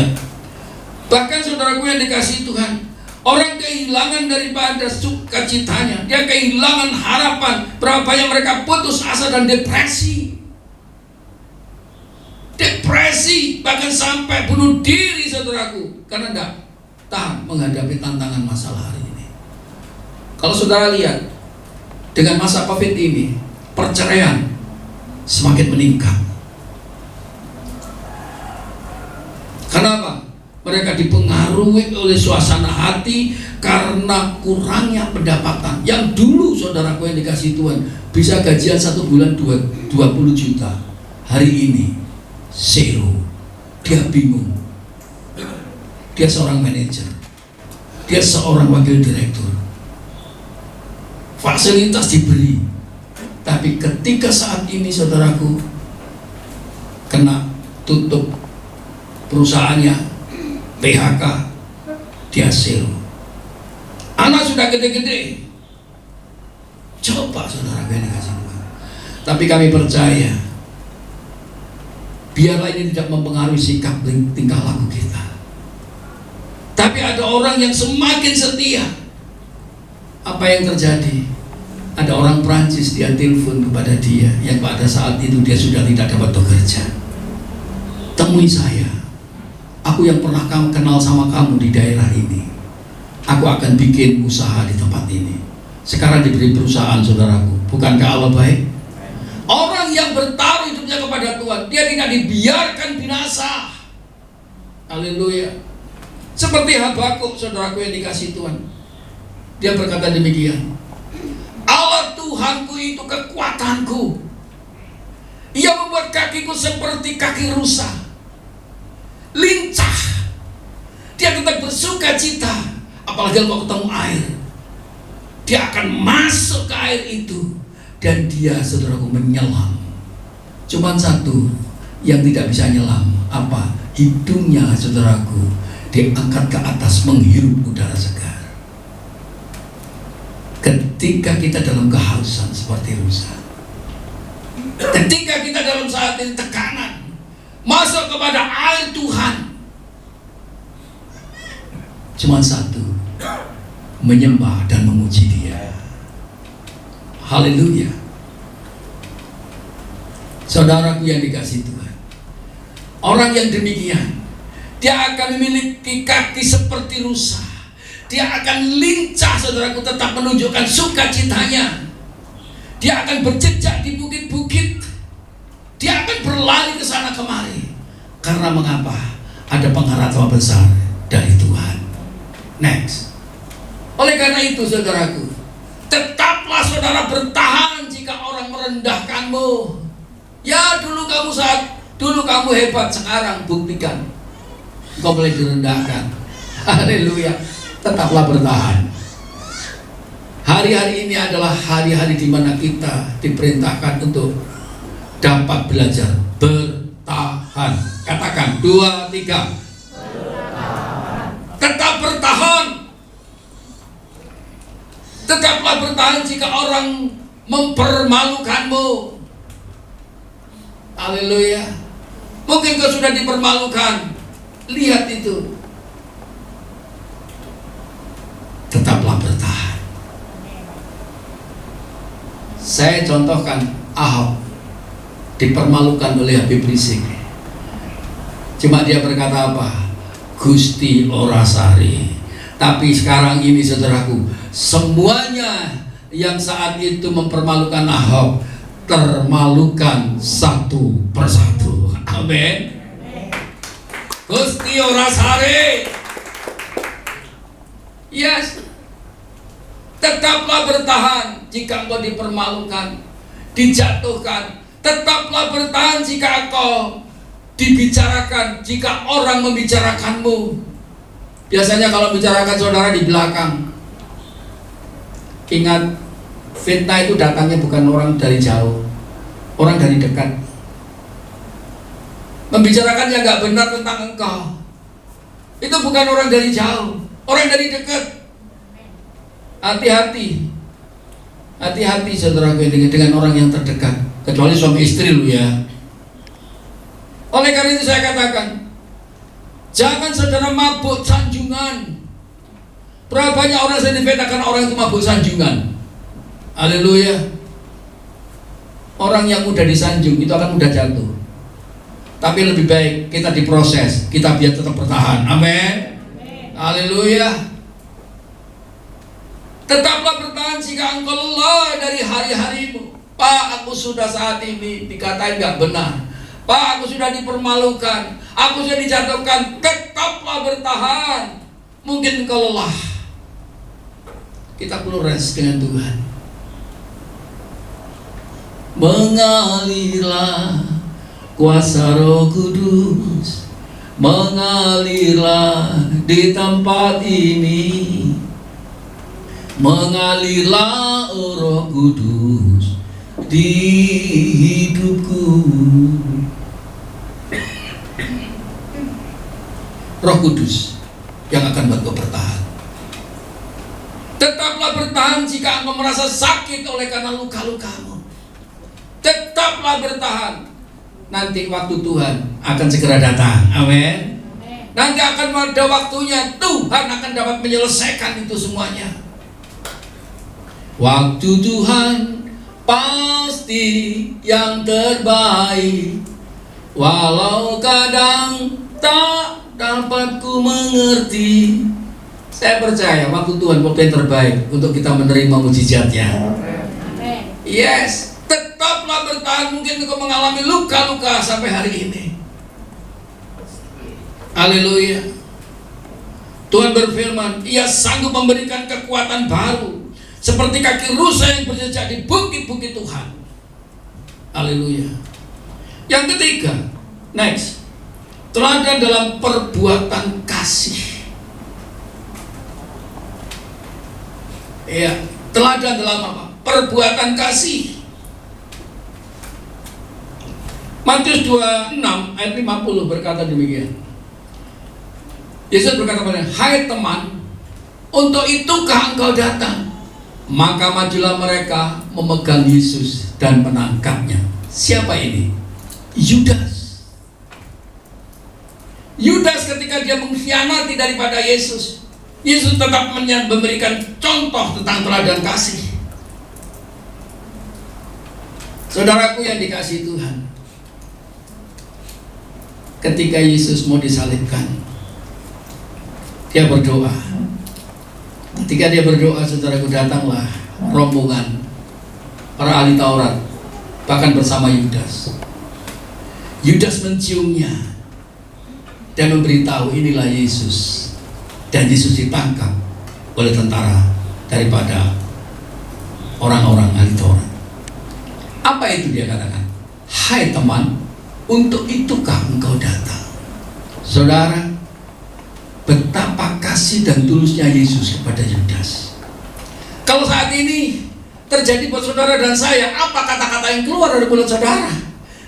D: bahkan saudaraku yang dikasih Tuhan, orang kehilangan daripada sukacitanya, dia kehilangan harapan. Berapa banyak mereka putus asa dan depresi. Depresi, bahkan sampai bunuh diri saudaraku, karena tidak tahan menghadapi tantangan masalah hari ini. Kalau saudara lihat, dengan masa COVID ini, perceraian semakin meningkat. Kenapa? Mereka dipengaruhi oleh suasana hati karena kurangnya pendapatan. Yang dulu saudaraku yang dikasih Tuhan bisa gajian 1 bulan 20 juta, hari ini zero. Dia bingung. Dia seorang manajer, dia seorang wakil direktur, fasilitas diberi, tapi ketika saat ini saudaraku kena tutup perusahaannya, PHK, dia zero. Anak sudah gede-gede. Coba saudara yang dikasih Tuhan. Tapi kami percaya, biarlah ini tidak mempengaruhi sikap tingkah laku kita. Tapi ada orang yang semakin setia. Apa yang terjadi? Ada orang Prancis, dia telepon kepada dia yang pada saat itu dia sudah tidak dapat bekerja. Temui saya. Aku yang pernah kenal sama kamu di daerah ini. Aku akan bikin usaha di tempat ini. Sekarang diberi perusahaan saudaraku. Bukankah Allah baik? Orang yang bertaruh hidupnya kepada Tuhan, dia tidak dibiarkan binasa. Haleluya. Seperti Habakuk, saudaraku yang dikasihi Tuhan. Dia berkata demikian. Allah Tuhanku itu kekuatanku. Ia membuat kakiku seperti kaki rusa, lincah. Dia tetap bersuka cita. Apalagi kalau ketemu air, dia akan masuk ke air itu. Dan dia, saudaraku, menyelam. Cuman satu yang tidak bisa nyelam. Apa? Hidungnya, saudaraku, diangkat ke atas menghirup udara segar. Ketika kita dalam kehausan seperti rusa, ketika kita dalam saat ini tekanan masuk kepada air Tuhan, cuma satu, menyembah dan memuji Dia. Haleluya. Saudaraku yang dikasihi Tuhan, orang yang demikian, dia akan memiliki kaki seperti rusa. Dia akan lincah, saudaraku, tetap menunjukkan sukacitanya. Dia akan berjejak di bukit-bukit. Dia akan berlari ke sana kemari. Karena mengapa? Ada pengharapan besar dari Tuhan. Next. Oleh karena itu, saudaraku, tetaplah saudara bertahan jika orang merendahkanmu. Ya, dulu kamu hebat, sekarang buktikan kau boleh direndahkan. Haleluya. Tetaplah bertahan. Hari-hari ini adalah hari-hari di mana kita diperintahkan untuk dapat belajar bertahan. Katakan 2, 3. Tetap bertahan. Tetaplah bertahan jika orang mempermalukanmu. Haleluya. Mungkin kau sudah dipermalukan. Lihat itu. Tetaplah bertahan. Saya contohkan Ahab dipermalukan oleh Habib Rizik. Cuma dia berkata apa? Gusti Orasari. Tapi sekarang ini, saudaraku, semuanya yang saat itu mempermalukan Ahab termalukan satu persatu. Amin. Gusti Orasari. Yes. Tetaplah bertahan jika engkau dipermalukan, dijatuhkan. Tetaplah bertahan jika engkau dibicarakan, jika orang membicarakanmu. Biasanya kalau bicarakan saudara di belakang. Ingat, fitnah itu datangnya bukan orang dari jauh, orang dari dekat. Membicarakan yang gak benar tentang engkau, itu bukan orang dari jauh, orang dari dekat. Hati-hati, hati-hati saudaraku dengan orang yang terdekat, kecuali suami istri lu ya. Oleh karena itu saya katakan, jangan saudara mabuk sanjungan. Berapa banyak orang saya difitnahkan orang itu mabuk sanjungan. Haleluya. Orang yang mudah disanjung itu akan mudah jatuh. Tapi lebih baik kita diproses, kita biar tetap bertahan. Amin. Haleluya. Tetaplah bertahan jika engkau lelah dari hari-harimu. Pak, aku sudah saat ini dikatain gak benar. Pak, aku sudah dipermalukan, aku sudah dijatuhkan. Tetaplah bertahan. Mungkin engkau lelah. Kita perlu rest dengan Tuhan. Mengalirlah kuasa Roh Kudus, mengalirlah di tempat ini. Mengalirlah Roh Kudus di hidupku. Roh Kudus yang akan buat kau bertahan. Tetaplah bertahan jika engkau merasa sakit oleh karena luka-lukamu. Tetaplah bertahan. Nanti waktu Tuhan akan segera datang. Amin. Nanti akan ada waktunya Tuhan akan dapat menyelesaikan itu semuanya. Waktu Tuhan pasti yang terbaik, walau kadang tak dapat ku mengerti. Saya percaya waktu Tuhan waktu yang terbaik untuk kita menerima mujizatnya. Yes, tetaplah bertahan. Mungkin engkau mengalami luka-luka sampai hari ini. Haleluya. Tuhan berfirman, Ia sanggup memberikan kekuatan baru seperti kaki rusa yang berjejak di bukit-bukit Tuhan. Haleluya. Yang ketiga, next, teladan dalam perbuatan kasih. Ya, teladan dalam apa? Perbuatan kasih. Matius 26 ayat 50 berkata demikian. Yesus berkata kepadanya, hai teman, untuk itukah engkau datang? Maka majulah mereka memegang Yesus dan menangkapnya. Siapa ini? Yudas. Yudas ketika dia mengkhianati daripada Yesus, Yesus tetap memberikan contoh tentang teladan kasih. Saudaraku yang dikasihi Tuhan, ketika Yesus mau disalibkan, dia berdoa. Ketika dia berdoa, saudaraku, datanglah rombongan para ahli Taurat, bahkan bersama Yudas. Yudas menciumnya dan memberitahu, inilah Yesus. Dan Yesus ditangkap oleh tentara daripada orang-orang ahli Taurat. Apa itu dia katakan? Hai teman, untuk itukah engkau datang? Saudara, betapa kasih dan tulusnya Yesus kepada Yudas. Kalau saat ini terjadi buat saudara dan saya, apa kata-kata yang keluar dari mulut saudara?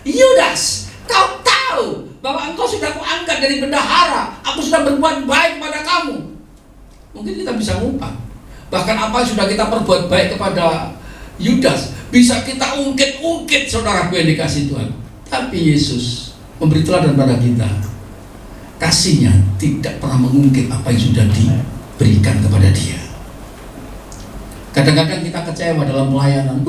D: Yudas, kau tahu bahwa engkau sudah kuangkat dari bendahara, aku sudah berbuat baik kepada kamu. Mungkin kita bisa ngumpat. Bahkan apa yang sudah kita perbuat baik kepada Yudas bisa kita ungkit-ungkit, saudaraku yang dikasihi Tuhan. Tapi Yesus memberi teladan pada kita. Kasihnya tidak pernah mengungkit apa yang sudah diberikan kepada dia. Kadang-kadang kita kecewa dalam pelayanan.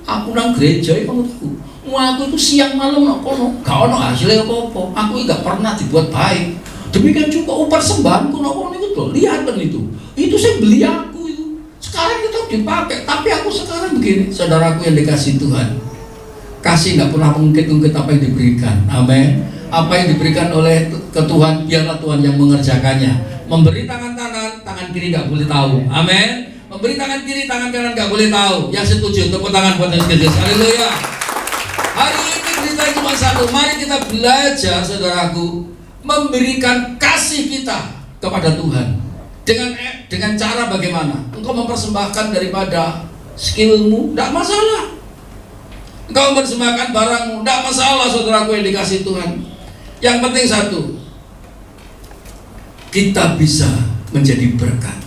D: Aku nang gereja, kamu tahu, aku itu siang malam nak kono, gak ono hasilnya apa-apa. Aku gak pernah dibuat baik. Demikian juga persembahanku nak kono itu loh, lihatan itu. Itu saya beli aku itu. Sekarang itu dipakai, tapi aku sekarang begini. Saudaraku yang dikasihi Tuhan, kasih gak pernah mengungkit-ungkit apa yang diberikan. Amin. Apa yang diberikan oleh ke Tuhan, biarlah Tuhan yang mengerjakannya. Memberi tangan kanan, tangan kiri gak boleh tahu. Amin. Memberi tangan kiri, tangan kanan gak boleh tahu. Yang setuju, tepuk tangan buat Yesus. Haleluya. Hari ini berita cuma satu. Mari kita belajar, saudaraku, memberikan kasih kita kepada Tuhan. Dengan cara bagaimana? Engkau mempersembahkan daripada skillmu, tidak masalah. Engkau mempersembahkan barangmu, tidak masalah, saudaraku yang dikasihi Tuhan. Yang penting satu, kita bisa menjadi berkat.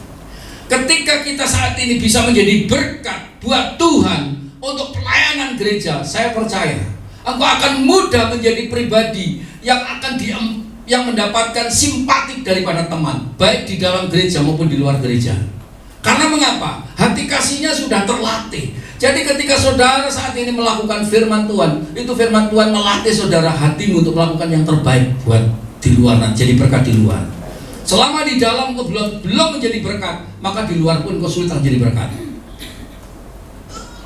D: Ketika kita saat ini bisa menjadi berkat buat Tuhan untuk pelayanan gereja, saya percaya engkau akan mudah menjadi pribadi yang akan yang mendapatkan simpatik daripada teman, baik di dalam gereja maupun di luar gereja. Karena mengapa? Hati kasihnya sudah terlatih. Jadi ketika saudara saat ini melakukan firman Tuhan, itu firman Tuhan melatih saudara hatimu untuk melakukan yang terbaik buat di luar, jadi berkat di luar. Selama di dalam kau belum menjadi berkat, maka di luar pun kau sulit menjadi berkat.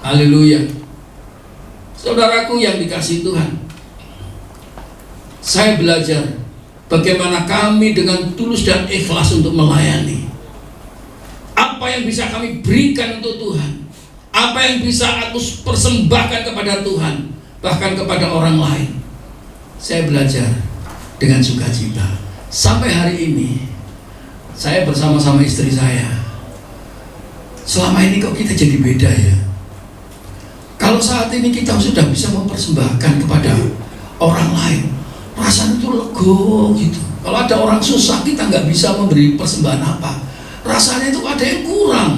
D: Haleluya. Saudaraku yang dikasihi Tuhan, saya belajar bagaimana kami dengan tulus dan ikhlas untuk melayani. Apa yang bisa kami berikan untuk Tuhan, apa yang bisa aku persembahkan kepada Tuhan, bahkan kepada orang lain. Saya belajar dengan sukacita. Sampai hari ini saya bersama-sama istri saya, selama ini kok kita jadi beda ya. Kalau saat ini kita sudah bisa mempersembahkan kepada orang lain, rasanya itu lega gitu. Kalau ada orang susah, kita nggak bisa memberi persembahan apa, rasanya itu ada yang kurang.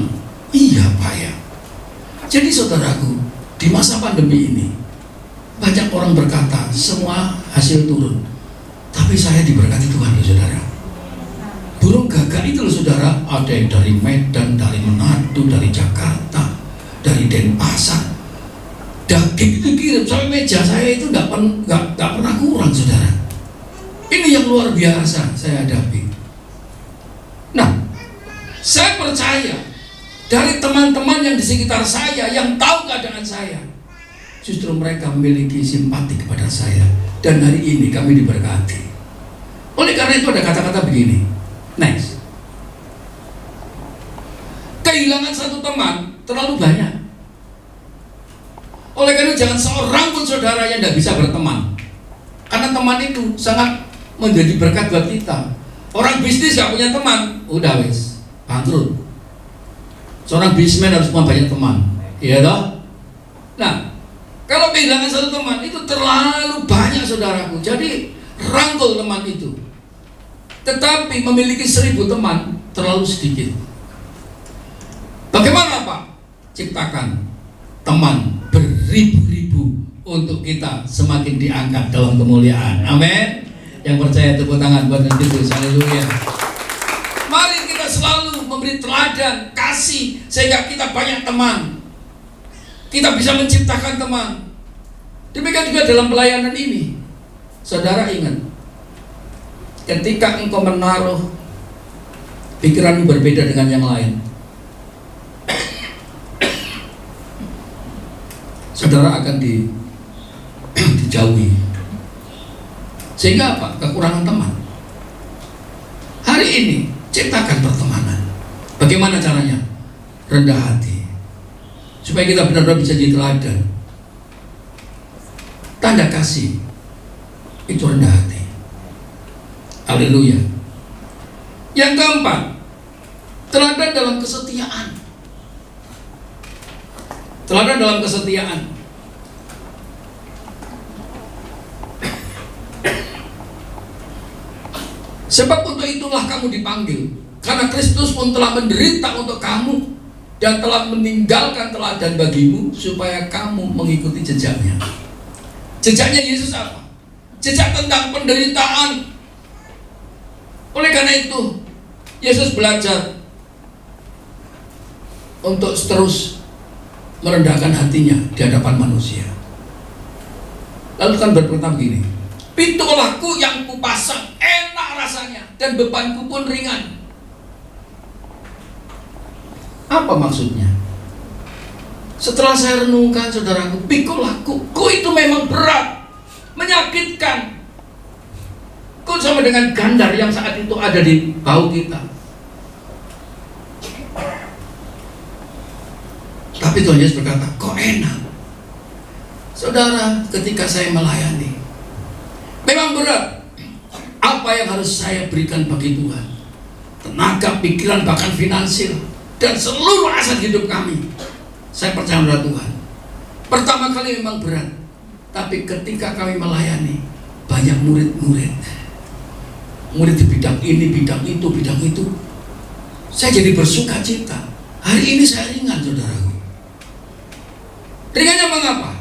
D: Iya Pak ya. Jadi saudaraku, di masa pandemi ini banyak orang berkata semua hasil turun, tapi saya diberkati Tuhan loh saudara. Burung gagak itu loh saudara, ada yang dari Medan, dari Manado, dari Jakarta, dari Denpasar. Daging itu kirim sampai meja saya itu nggak pernah kurang saudara. Ini yang luar biasa saya hadapi. Nah, saya percaya dari teman-teman yang di sekitar saya yang tahu keadaan saya, justru mereka memiliki simpati kepada saya, dan hari ini kami diberkati. Oleh karena itu ada kata-kata begini. Next. Kehilangan satu teman terlalu banyak. Oleh karena itu jangan seorang pun saudara yang tidak bisa berteman. Karena teman itu sangat menjadi berkat buat kita. Orang bisnis gak punya teman, udah wis, bangkrut. Seorang bisnismen harus punya banyak teman. Iya toh? Nah, kalau kehilangan satu teman itu terlalu banyak saudaraku. Jadi rangkul teman itu. Tetapi memiliki 1000 teman terlalu sedikit. Bagaimana Pak? Ciptakan teman beribu-ribu untuk kita semakin diangkat dalam kemuliaan. Amin. Yang percaya tepuk tangan buat Yesus. Haleluya. Mari kita selalu memberi teladan, kasih, sehingga kita banyak teman. Kita bisa menciptakan teman. Demikian juga dalam pelayanan ini. Saudara ingat, ketika engkau menaruh pikiranmu berbeda dengan yang lain, saudara akan dijauhi. Sehingga apa? Kekurangan teman. Hari ini ciptakan pertemanan. Bagaimana caranya? Rendah hati, supaya kita benar-benar bisa jadi teladan. Tanda kasih itu rendah hati. Haleluya. Yang keempat, teladan dalam kesetiaan. Teladan dalam kesetiaan. Sebab untuk itulah kamu dipanggil, karena Kristus pun telah menderita untuk kamu dan telah meninggalkan teladan bagimu, supaya kamu mengikuti jejaknya. Jejaknya Yesus apa? Jejak tentang penderitaan. Oleh karena itu Yesus belajar untuk terus merendahkan hatinya di hadapan manusia. Lalu kan berkata begini, pitulah-Ku yang kupasang enak rasanya dan bebanku pun ringan. Apa maksudnya? Setelah saya renungkan saudaraku, pikulah-Ku itu memang berat, menyakitkan. Ku sama dengan gandar yang saat itu ada di bahu kita. Tapi Tuhan Yesus berkata, kok enak. Saudara, ketika saya melayani, memang berat. Apa yang harus saya berikan bagi Tuhan? Tenaga, pikiran, bahkan finansial, dan seluruh aset hidup kami. Saya percaya pada Tuhan. Pertama kali memang berat, tapi ketika kami melayani, banyak murid-murid. Murid di bidang ini, bidang itu. Saya jadi bersuka cita. Hari ini saya ringan, saudaraku. Ringannya mengapa?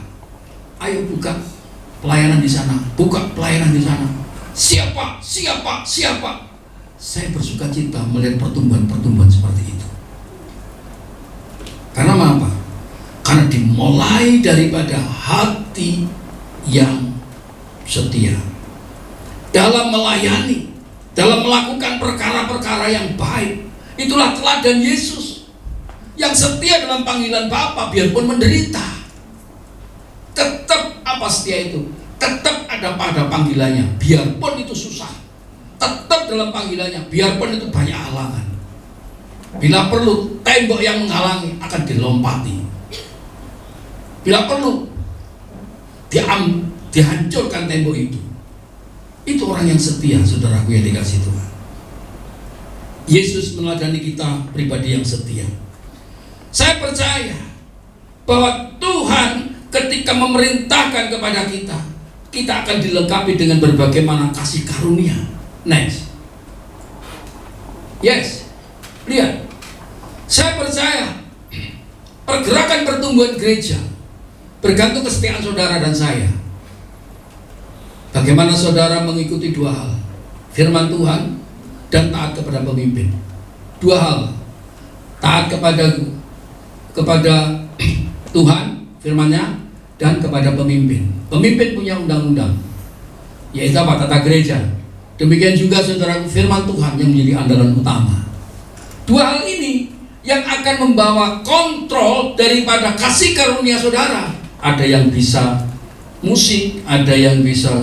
D: Ayo buka pelayanan di sana, buka pelayanan di sana. Siapa? Saya bersuka cita melihat pertumbuhan seperti itu. Karena apa? Karena dimulai daripada hati yang setia dalam melayani, dalam melakukan perkara-perkara yang baik. Itulah teladan Yesus yang setia dalam panggilan Bapa biarpun menderita. Tetap apa setia itu? Tetap ada pada panggilannya biarpun itu susah. Tetap dalam panggilannya biarpun itu banyak halangan. Bila perlu tembok yang menghalangi akan dilompati. Bila perlu dihancurkan tembok itu. Itu orang yang setia, saudaraku yang dikasih Tuhan. Yesus meneladani kita pribadi yang setia. Saya percaya bahwa Tuhan ketika memerintahkan kepada kita, kita akan dilengkapi dengan berbagai macam kasih karunia. Next. Yes. Lihat. Saya percaya pergerakan pertumbuhan gereja bergantung kesetiaan saudara dan saya. Bagaimana saudara mengikuti dua hal, firman Tuhan dan taat kepada pemimpin. Dua hal, taat kepada Tuhan, firman-Nya, dan kepada pemimpin. Pemimpin punya undang-undang, yaitu apa? Tata gereja. Demikian juga saudara, firman Tuhan yang menjadi andalan utama. Dua hal ini yang akan membawa kontrol daripada kasih karunia saudara. Ada yang bisa musik, ada yang bisa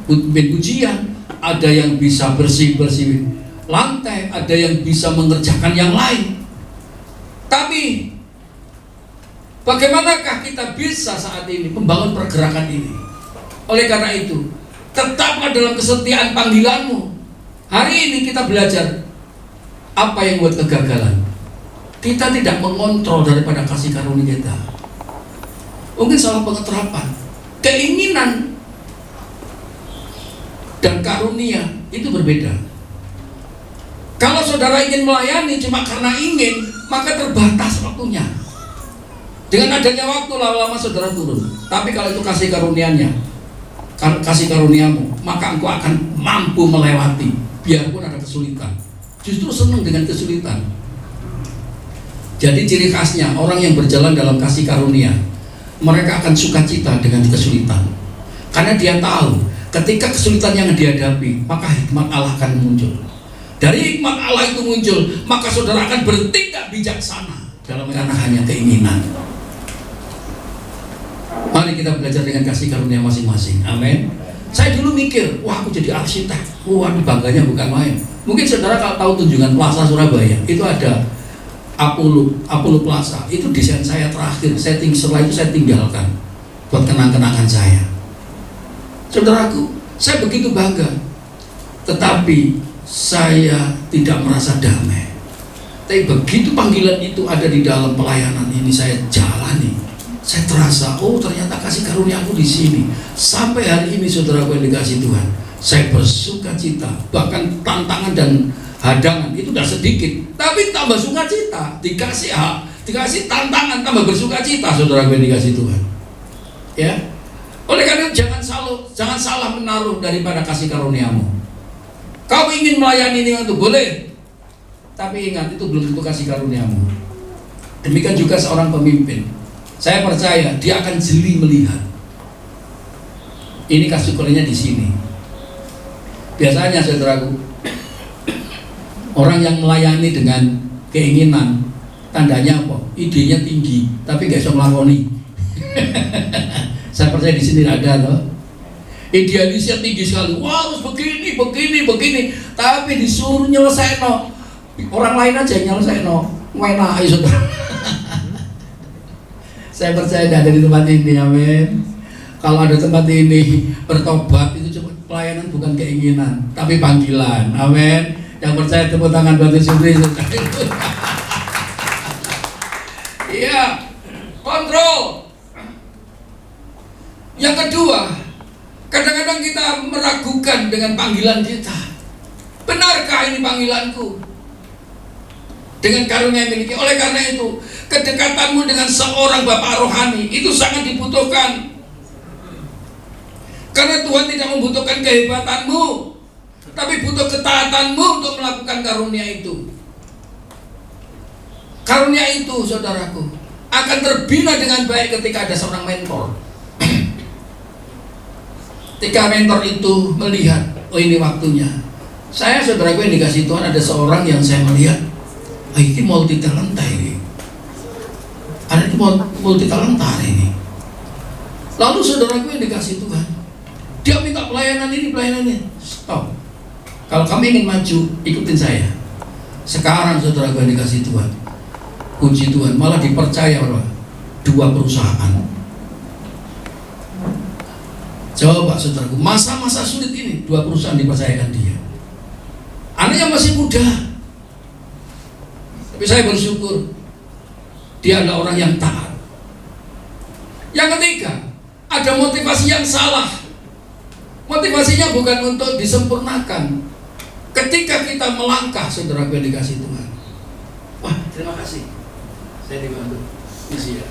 D: pujian, ada yang bisa bersih-bersih lantai, ada yang bisa mengerjakan yang lain. Tapi bagaimanakah kita bisa saat ini membangun pergerakan ini? Oleh karena itu, tetaplah dalam kesetiaan panggilanmu. Hari ini kita belajar apa yang buat kegagalan. Kita tidak mengontrol daripada kasih karunia kita. Mungkin salah pengeterapan. Keinginan dan karunia itu berbeda. Kalau saudara ingin melayani cuma karena ingin, maka terbatas waktunya. Dengan adanya waktu lama-lama saudara turun. Tapi kalau itu kasih karunianya, kasih karuniamu, maka engkau akan mampu melewati biarpun ada kesulitan. Justru senang dengan kesulitan. Jadi ciri khasnya orang yang berjalan dalam kasih karunia, mereka akan sukacita dengan kesulitan. Karena dia tahu ketika kesulitan yang dihadapi, maka hikmat Allah akan muncul. Dari hikmat Allah itu muncul, maka saudara akan bertindak bijaksana dalam karena hanya keinginan. Mari kita belajar dengan kasih karunia masing-masing. Amin. Saya dulu mikir, wah aku jadi arsitek. Wah, bangganya bukan main. Mungkin saudara kalau tahu Tunjungan Plaza Surabaya, itu ada Apollo Plaza. Itu desain saya terakhir. Setelah itu saya tinggalkan buat kenang-kenangan saya. Saudaraku, saya begitu bangga. Tetapi saya tidak merasa damai. Tapi begitu panggilan itu ada di dalam pelayanan ini, saya jalani. Saya terasa, oh ternyata kasih karunia aku di sini. Sampai hari ini saudaraku yang dikasih Tuhan, saya bersuka cita. Bahkan tantangan dan hadangan itu sudah sedikit, tapi tambah sukacita. Dikasih tantangan, tambah bersuka cita, saudaraku yang dikasih Tuhan. Ya, oleh karena itu jangan salah menaruh daripada kasih karuniamu. Kau ingin melayani dengan itu boleh, tapi ingat itu belum tentu kasih karuniamu. Demikian juga seorang pemimpin. Saya percaya dia akan jeli melihat. Ini kasih karunia di sini. Biasanya saudaraku, orang yang melayani dengan keinginan, tandanya apa? Idenya tinggi, tapi gak bisa melakoni. Saya percaya di sini ada loh. Idealisnya tinggi sekali. Wah, harus begini. Tapi disuruh nyelesain no. Orang lain aja yang nyelesain no. Enak, saudara. Saya percaya ada di tempat ini, amin. Kalau ada tempat ini bertobat, itu cuma pelayanan bukan keinginan, tapi panggilan, amin. Yang percaya tepuk tangan buat Yesus Kristus. Iya, kontrol. Yang kedua, kadang-kadang kita meragukan dengan panggilan kita. Benarkah ini panggilanku? Dengan karunia yang miliki. Oleh karena itu, kedekatanmu dengan seorang bapak rohani itu sangat dibutuhkan. Karena Tuhan tidak membutuhkan kehebatanmu, tapi butuh ketaatanmu untuk melakukan karunia itu. Karunia itu, saudaraku, akan terbina dengan baik ketika ada seorang mentor. Ketika mentor itu melihat, oh ini waktunya. Saya, saudaraku, yang dikasih Tuhan, ada seorang yang saya melihat, ini multi talenta ini. Ada itu multi talenta ini. Lalu saudaraku yang dikasih Tuhan, dia minta pelayanannya. Stop. Kalau kami ingin maju, ikutin saya. Sekarang saudaraku yang dikasih Tuhan, puji Tuhan, malah dipercaya berapa? 2 perusahaan. Coba saudaraku, masa-masa sulit ini 2 perusahaan dipercayakan dia. Anaknya masih muda, tapi saya bersyukur dia adalah orang yang taat. Yang ketiga, ada motivasi yang salah. Motivasinya bukan untuk disempurnakan. Ketika kita melangkah, saudara yang dikasih Tuhan, wah terima kasih, saya dibantu misi ya.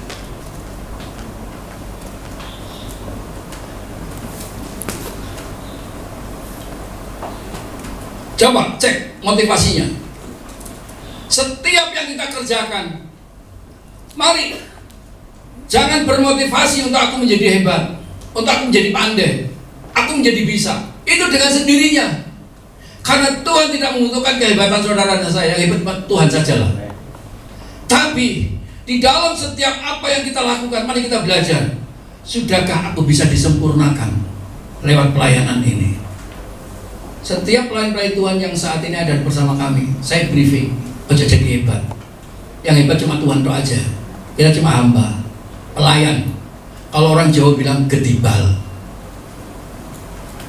D: Coba cek motivasinya. Setiap yang kita kerjakan, mari jangan bermotivasi untuk aku menjadi hebat, untuk aku menjadi pandai, aku menjadi bisa. Itu dengan sendirinya. Karena Tuhan tidak membutuhkan kehebatan saudara dan saya, yang hebat Tuhan sajalah. Tapi di dalam setiap apa yang kita lakukan, mari kita belajar. Sudahkah aku bisa disempurnakan lewat pelayanan ini? Setiap pelayan-pelayan Tuhan yang saat ini ada bersama kami, saya briefing, ojo jadi hebat. Yang hebat cuma Tuhan doa aja. Kita cuma hamba, pelayan. Kalau orang Jawa bilang gedibal.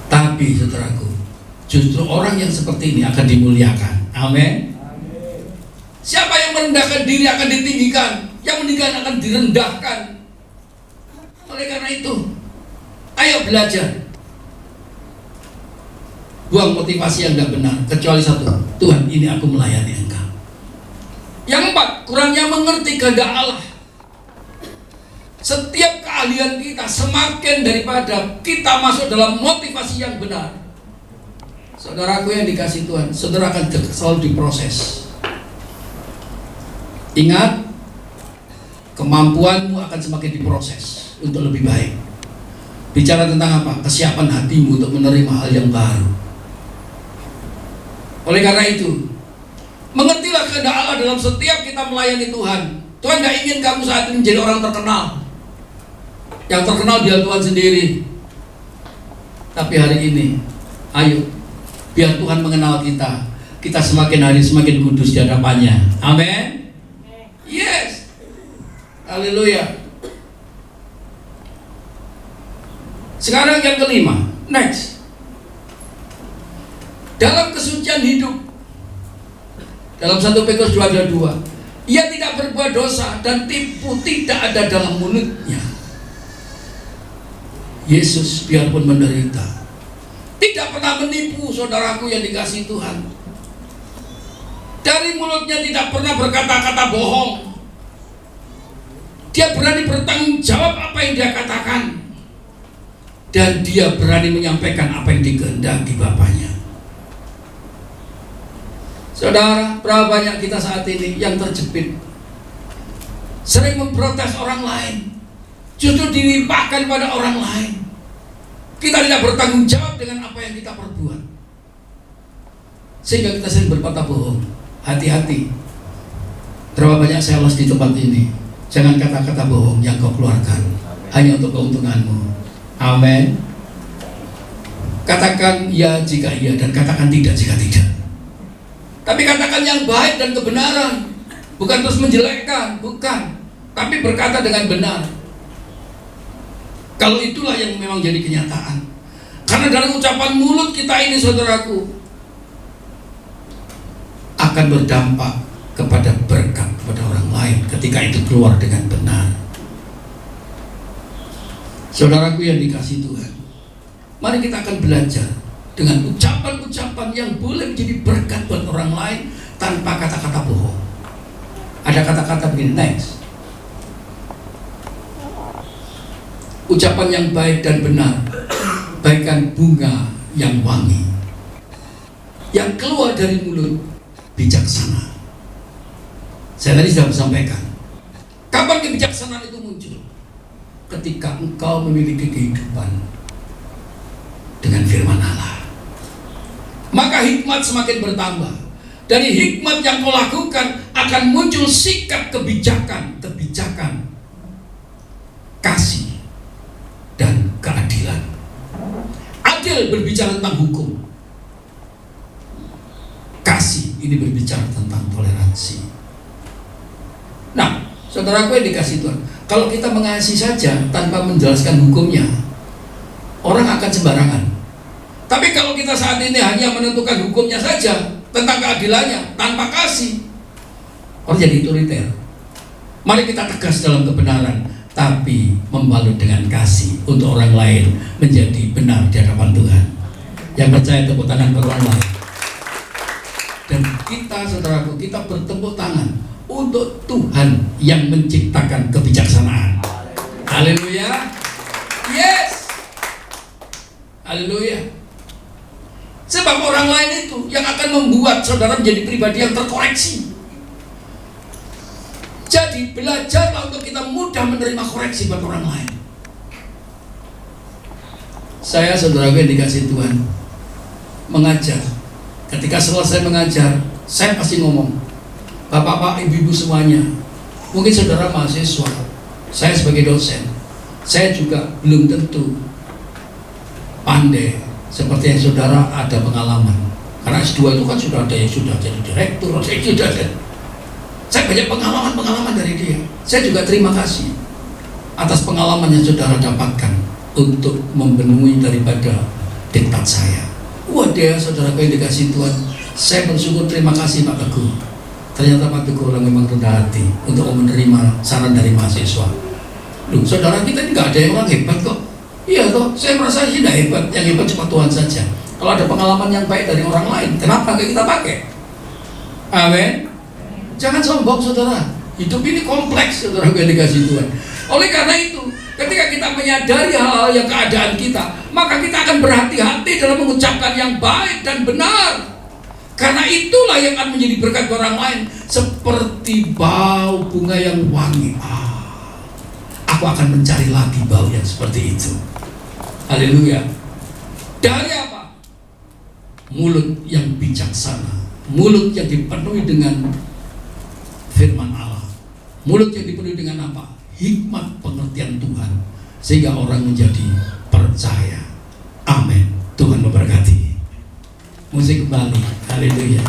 D: Tapi saudaraku, justru orang yang seperti ini akan dimuliakan. Amin. Siapa yang merendahkan diri akan ditinggikan, yang meninggikan akan direndahkan. Oleh karena itu, ayo belajar. Buang motivasi yang tidak benar, kecuali satu, Tuhan ini aku melayani Engkau. Yang 4, kurangnya mengerti kehendak Allah. Setiap keahlian kita semakin daripada kita masuk dalam motivasi yang benar. Saudaraku yang dikasih Tuhan, saudara akan selalu diproses. Ingat, kemampuanmu akan semakin diproses untuk lebih baik. Bicara tentang apa? Kesiapan hatimu untuk menerima hal yang baru. Oleh karena itu, mengertilah kehendak Allah dalam setiap kita melayani Tuhan. Tuhan gak ingin kamu saat ini menjadi orang terkenal. Yang terkenal dia Tuhan sendiri. Tapi hari ini, ayo, biar Tuhan mengenal kita. Kita semakin hari semakin kudus di hadapannya. Amin. Yes. Haleluya. Sekarang yang kelima, next. Dalam kesucian hidup, dalam 1 Petrus 2:22, ia tidak berbuat dosa dan tipu tidak ada dalam mulutnya. Yesus biarpun menderita, tidak pernah menipu, saudaraku yang dikasihi Tuhan. Dari mulutnya tidak pernah berkata-kata bohong. Dia berani bertanggung jawab apa yang dia katakan. Dan dia berani menyampaikan apa yang dikehendaki Bapaknya. Saudara, berapa banyak kita saat ini yang terjepit, sering memprotes orang lain, justru dilimpahkan pada orang lain. Kita tidak bertanggung jawab dengan apa yang kita perbuat, sehingga kita sering berkata bohong. Hati-hati. Berapa banyak sales di tempat ini, jangan kata-kata bohong yang kau keluarkan hanya untuk keuntunganmu. Amin. Katakan ya jika iya dan katakan tidak jika tidak. Tapi katakan yang baik dan kebenaran, bukan terus menjelekkan, bukan, tapi berkata dengan benar. Kalau itulah yang memang jadi kenyataan. Karena dari ucapan mulut kita ini, saudaraku, akan berdampak kepada berkat kepada orang lain ketika itu keluar dengan benar. Saudaraku yang dikasihi Tuhan, mari kita akan belajar dengan ucapan-ucapan yang boleh menjadi berkat buat orang lain tanpa kata-kata bohong. Ada kata-kata begini, next. Ucapan yang baik dan benar bagaikan bunga yang wangi, yang keluar dari mulut bijaksana. Saya tadi sudah sampaikan, kapan kebijaksanaan itu muncul? Ketika engkau memiliki kehidupan dengan firman Allah, maka hikmat semakin bertambah. Dari hikmat yang kau lakukan akan muncul sikap kebijakan, kasih dan keadilan. Adil berbicara tentang hukum, kasih ini berbicara tentang toleransi. Nah, saudaraku yang dikasihi Tuhan, kalau kita mengasihi saja tanpa menjelaskan hukumnya, orang akan sembarangan. Tapi kalau kita saat ini hanya menentukan hukumnya saja, tentang keadilannya, tanpa kasih, orang jadi otoriter. Mari kita tegas dalam kebenaran, tapi membalut dengan kasih untuk orang lain menjadi benar di hadapan Tuhan. Yang percaya tepuk tangan ke orang lain. Dan kita, saudaraku, kita bertepuk tangan untuk Tuhan yang menciptakan kebijaksanaan. Haleluya. Yes. Haleluya. Sebab orang lain itu yang akan membuat saudara menjadi pribadi yang terkoreksi. Jadi belajarlah untuk kita mudah menerima koreksi buat orang lain. Saya, saudara yang dikasih Tuhan, mengajar. Ketika selesai mengajar, saya pasti ngomong, bapak-bapak, ibu-ibu semuanya, mungkin saudara mahasiswa, saya sebagai dosen, saya juga belum tentu pandai seperti yang saudara ada pengalaman. Karena S2 itu kan sudah ada yang sudah jadi direktur, ada yang sudah ada. Saya banyak pengalaman dari dia. Saya juga terima kasih atas pengalaman yang saudara dapatkan untuk memenuhi daripada diktat saya. Wah dia saudara yang dikasih Tuhan. Saya bersyukur, terima kasih Pak Teguh. Ternyata Pak Teguh orang memang rendah hati untuk menerima saran dari mahasiswa. Loh, saudara kita nggak ada yang orang hebat kok. Iya toh, saya merasa sih tidak hebat. Yang hebat cuma Tuhan saja. Kalau ada pengalaman yang baik dari orang lain, kenapa nggak kita pakai? Amin. Jangan sombong saudara. Hidup ini kompleks saudara yang dikasih Tuhan. Oleh karena itu, ketika kita menyadari hal-hal yang keadaan kita, maka kita akan berhati-hati dalam mengucapkan yang baik dan benar. Karena itulah yang akan menjadi berkat orang lain, seperti bau bunga yang wangi. Aku akan mencari lagi bau yang seperti itu. Haleluya. Dari apa? Mulut yang bijaksana, mulut yang dipenuhi dengan firman Allah, mulut yang dipenuhi dengan apa? Hikmat pengertian Tuhan, sehingga orang menjadi percaya. Amin. Tuhan memberkati. Musik kembali. Haleluya.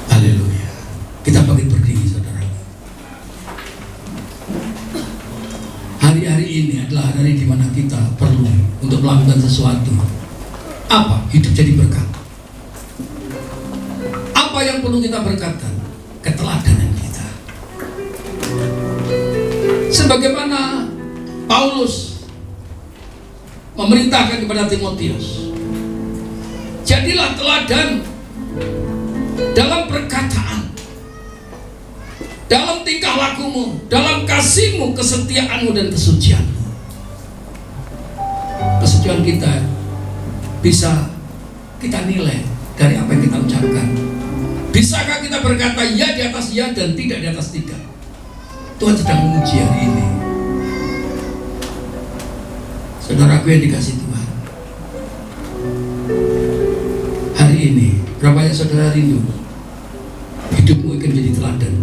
D: Haleluya. Kita bangkit berdiri saudara. Hari-hari ini adalah hari di mana kita perlu untuk melakukan sesuatu. Apa? Hidup jadi berkat. Apa yang perlu kita berkatkan? Keteladanan kita. Sebagaimana Paulus memerintahkan kepada Timotius, jadilah teladan dalam perkataan, dalam tingkah lakumu, dalam kasihmu, kesetiaanmu, dan kesucianmu. Kesucian kita bisa kita nilai dari apa yang kita ucapkan. Bisakah kita berkata ya di atas ya dan tidak di atas tidak? Tuhan sedang menguji hari ini. Saudaraku yang dikasih Tuhan, hari ini berapa banyak saudara rindu hidupmu akan menjadi teladan?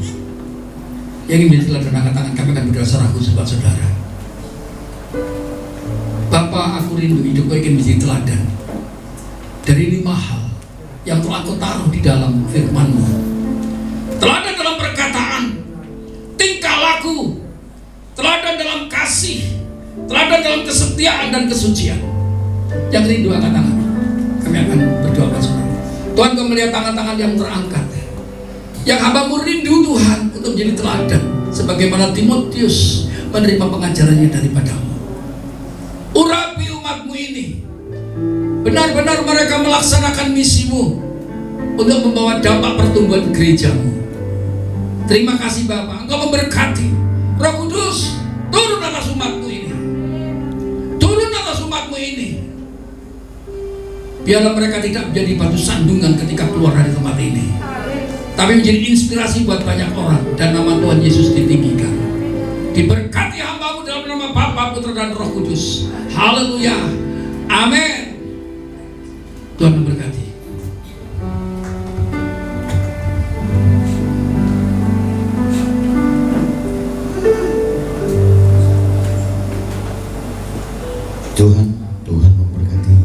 D: Yang ingin menjadi teladan, angkat tangan, kami akan berdoa secara khusus buat saudara. Bapa, aku rindu hidupku akan menjadi teladan dari 5 hal yang telah Kau taruh di dalam firman-Mu. Teladan dalam perkataan, tingkah laku, teladan dalam kasih, teladan dalam kesetiaan dan kesucian. Yang rindu angkat tangan, kami akan berdoa buat saudara. Tuhan, Kau melihat tangan-tangan yang terangkat, yang hamba-Mu rindu Tuhan untuk menjadi teladan, sebagaimana Timotius menerima pengajarannya daripada-Mu. Urapi umat-Mu ini, benar-benar mereka melaksanakan misi-Mu untuk membawa dampak pertumbuhan gereja-Mu. Terima kasih Bapa, Engkau memberkati. Roh Kudus, turun atas umat-Mu ini, turun atas umat-Mu ini. Biarlah mereka tidak menjadi batu sandungan ketika keluar dari tempat ini, tapi menjadi inspirasi buat banyak orang, dan nama Tuhan Yesus ditinggikan. Diberkati hamba-Mu dalam nama Bapa, Putra, dan Roh Kudus. Haleluya. Amin. Tuhan memberkati.
C: Tuhan memberkati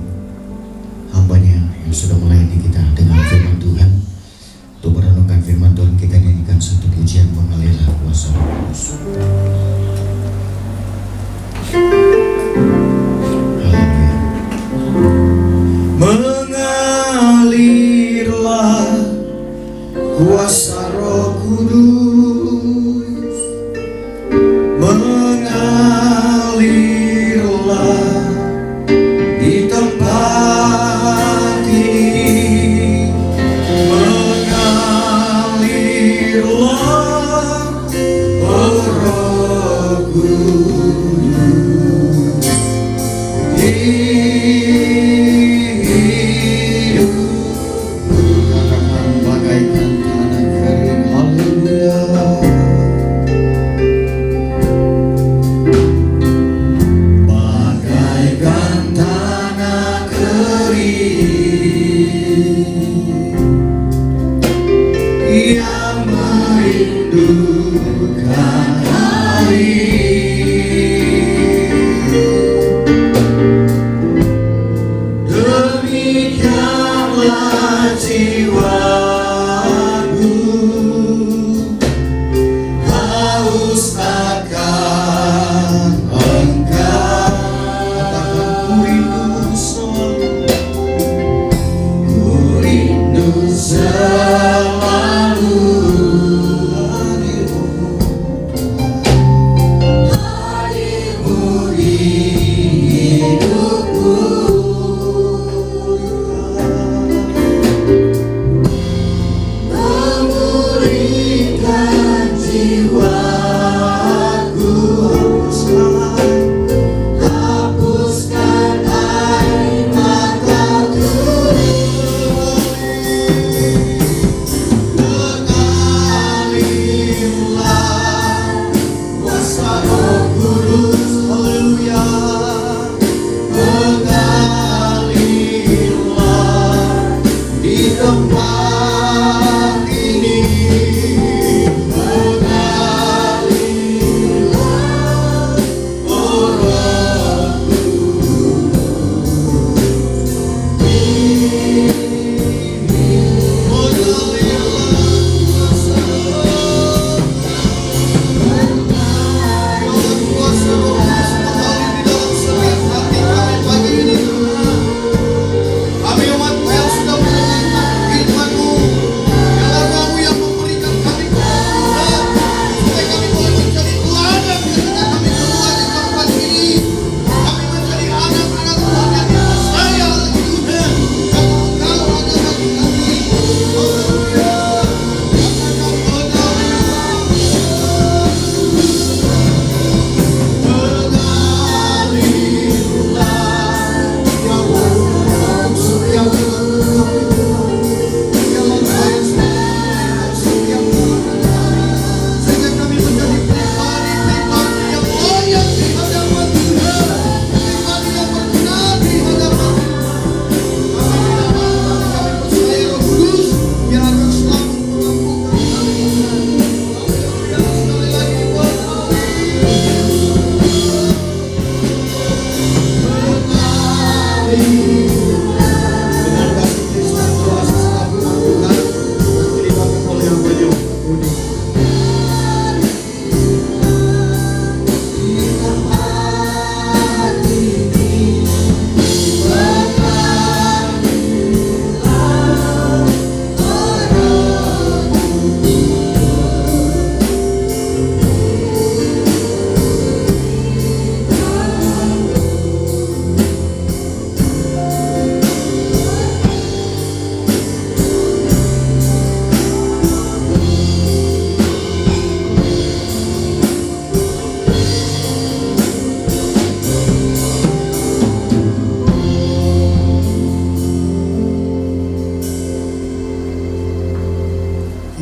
C: hamba-Nya yang sudah melayani kita dengan firman Tuhan. Untuk merenungkan firman Tuhan, kita nyanyikan satu pujian mengalir kuasa Roh Kudus. Haleluya. Mengalirlah kuasa Roh Kudus, mengalirlah di tempat ini, mengalirlah, oh Roh Kudus. Demikianlah jiwaku haus akan Engkau. Katakan ku rindu selalu, ku rindu selalu hadirmu di hidupku. Memulihkan jiwaku, hapuskan air mataku. Mengalirlah kuasa Roh Kudus, haleluya. Mengalirlah di tempat ini. Mengalirlah, oh Rohku. Mengalirlah kuasa Roh. Biarlah kuasa Roh Kudus mengalir di dalam setiap hati kami pagi ini. Kami umat-Mu yang sudah mendengarkan firman-Mu, biarlah Roh-Mu yang memberikan kami kekuatan, supaya kami boleh menjadi teladan ketika kami keluar di tempat ini. Kami menjadi anak-anak Tuhan yang dipercaya oleh Tuhan, karena Engkau ada bagi kami. Haleluya. Katakan mengalirlah, ya Allah, setiap kami sehingga kami menjadi pribadi-pribadi yang layak di hadapan Tuhan, pribadi yang berkenan di hadapan Tuhan. Kami percaya Roh Kudus yang akan selalu memampukan kami. Haleluya. Sekali lagi dengan kasih Kristus kuasa selalu Tuhan dilibatkan oleh hamba-Nya Budi.